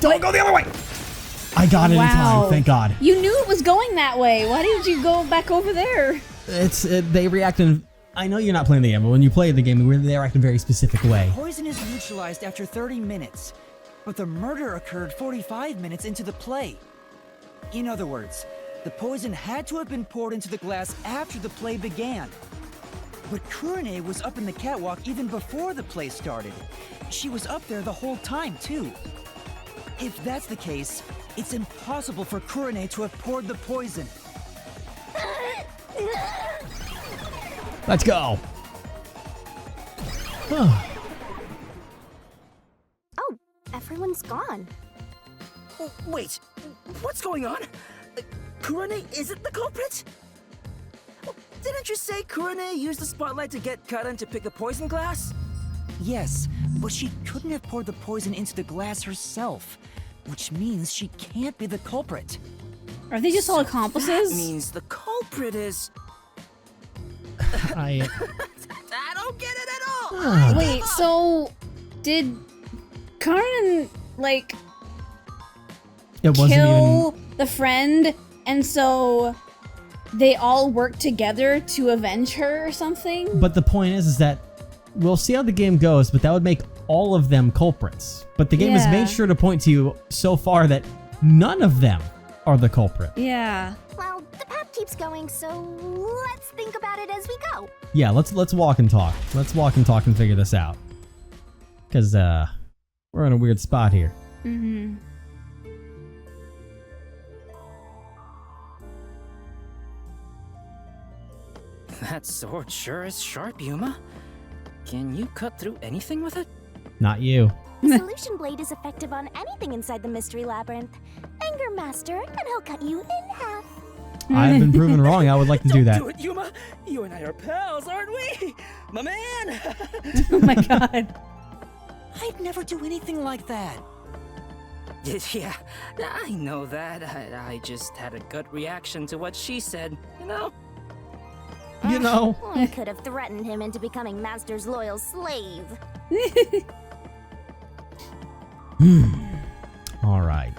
don't go the other way. I got it in time, thank God. You knew it was going that way. Why didn't you go back over there? They react in... I know you're not playing the game, but when you play the game, they react in a very specific way. Poison is neutralized after 30 minutes, but the murder occurred 45 minutes into the play. In other words, the poison had to have been poured into the glass after the play began. But Coronet was up in the catwalk even before the play started. She was up there the whole time, too. If that's the case, it's impossible for Coronet to have poured the poison. Let's go. Oh, everyone's gone. Oh, wait, what's going on? Coronet isn't the culprit? Didn't you say Coronet used the spotlight to get Karen to pick the poison glass? Yes, but she couldn't have poured the poison into the glass herself, which means she can't be the culprit. Are they just all accomplices? That means the culprit is... I don't get it at all! Wait, so did Karen, like, it wasn't kill even... the friend, and so they all work together to avenge her or something? But the point is that we'll see how the game goes, but that would make all of them culprits. But the game has made sure to point to you so far that none of them are the culprit. Yeah. Well, the path keeps going, so let's think about it as we go. Yeah, let's walk and talk. Let's walk and talk and figure this out. Because we're in a weird spot here. Mm-hmm. That sword sure is sharp, Yuma. Can you cut through anything with it? Not you. The solution blade is effective on anything inside the mystery labyrinth. Anger Master, and he'll cut you in half. I've been proven wrong. I would like to do that. Don't do it, Yuma! You and I are pals, aren't we? My man! Oh my god. I'd never do anything like that. Yeah, I know that. I just had a gut reaction to what she said, you know? You know. I could have threatened him into becoming Master's loyal slave. All right.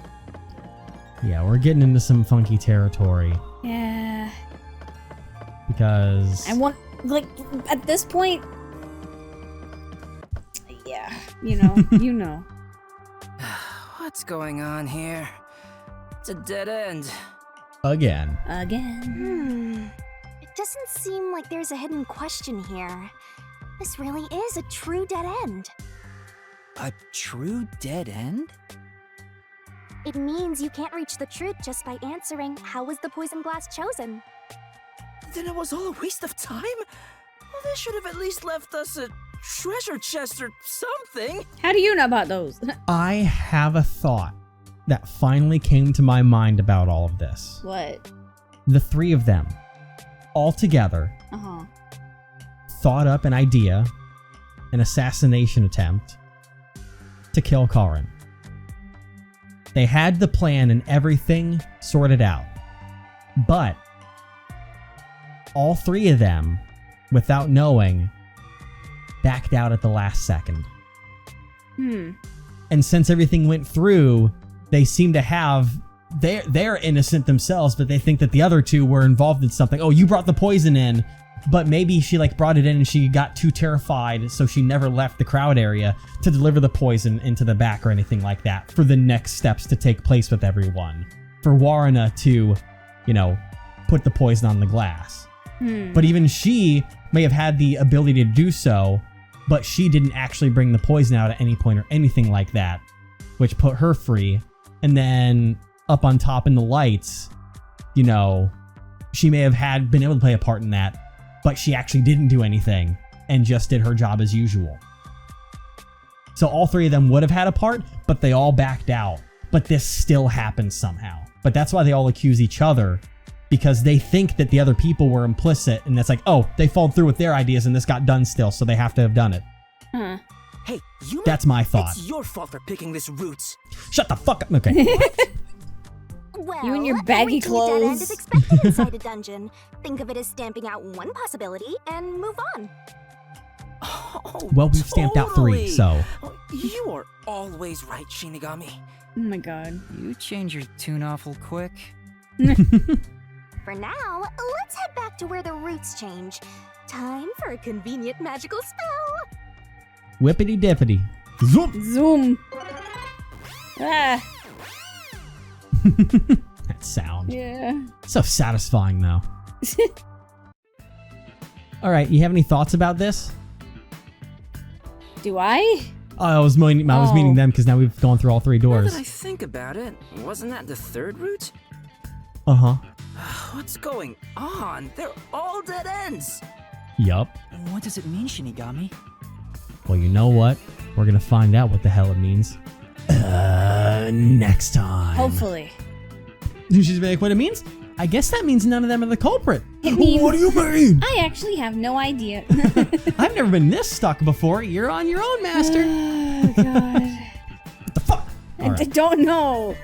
Yeah, we're getting into some funky territory. Yeah. Because... I want, like, at this point... Yeah, you know, you know. What's going on here? It's a dead end. Again. It doesn't seem like there's a hidden question here. This really is a true dead end. A true dead end? It means you can't reach the truth just by answering, how was the poison glass chosen? Then it was all a waste of time? Well, they should have at least left us a treasure chest or something. How do you know about those? I have a thought that finally came to my mind about all of this. What? The three of them, all together, thought up an idea, an assassination attempt, to kill Karen. They had the plan and everything sorted out. But all three of them, without knowing, backed out at the last second. And since everything went through, they seem to have... They're innocent themselves, but they think that the other two were involved in something. Oh, you brought the poison in, but maybe she like brought it in and she got too terrified, so she never left the crowd area to deliver the poison into the back or anything like that for the next steps to take place with everyone. For Warrena to, you know, put the poison on the glass. But even she may have had the ability to do so, but she didn't actually bring the poison out at any point or anything like that, which put her free. And then up on top in the lights, you know, she may have been able to play a part in that, but she actually didn't do anything and just did her job as usual. So all three of them would have had a part, but they all backed out. But this still happened somehow. But that's why they all accuse each other, because they think that the other people were implicit, and it's like, oh, they followed through with their ideas and this got done still, so they have to have done it. Hey, you. That's my thought. It's your fault for picking this route. Shut the fuck up. Okay. Well, You and your baggy reaching a dead end clothes. is expected inside a dungeon. Think of it as stamping out one possibility and move on. Oh, Well, we've stamped out 3, so. Oh, you are always right, Shinigami. Oh my god. You change your tune awful quick. For now, let's head back to where the roots change. Time for a convenient magical spell. Whippity dippity. Zoom! Zoom. Ah. That sound. Yeah. So satisfying, though. All right, you have any thoughts about this? Do I? I was meaning them because now we've gone through all 3 Now doors. that I think about it, wasn't that the 3rd route? Uh-huh. What's going on? They're all dead ends. Yup. What does it mean, Shinigami? Well, you know what? We're gonna find out what the hell it means. Next time. Hopefully. She's like, what it means? I guess that means none of them are the culprit. It means- What do you mean? I actually have no idea. I've never been this stuck before. You're on your own, master. Oh, God. What the fuck? All I right. don't know.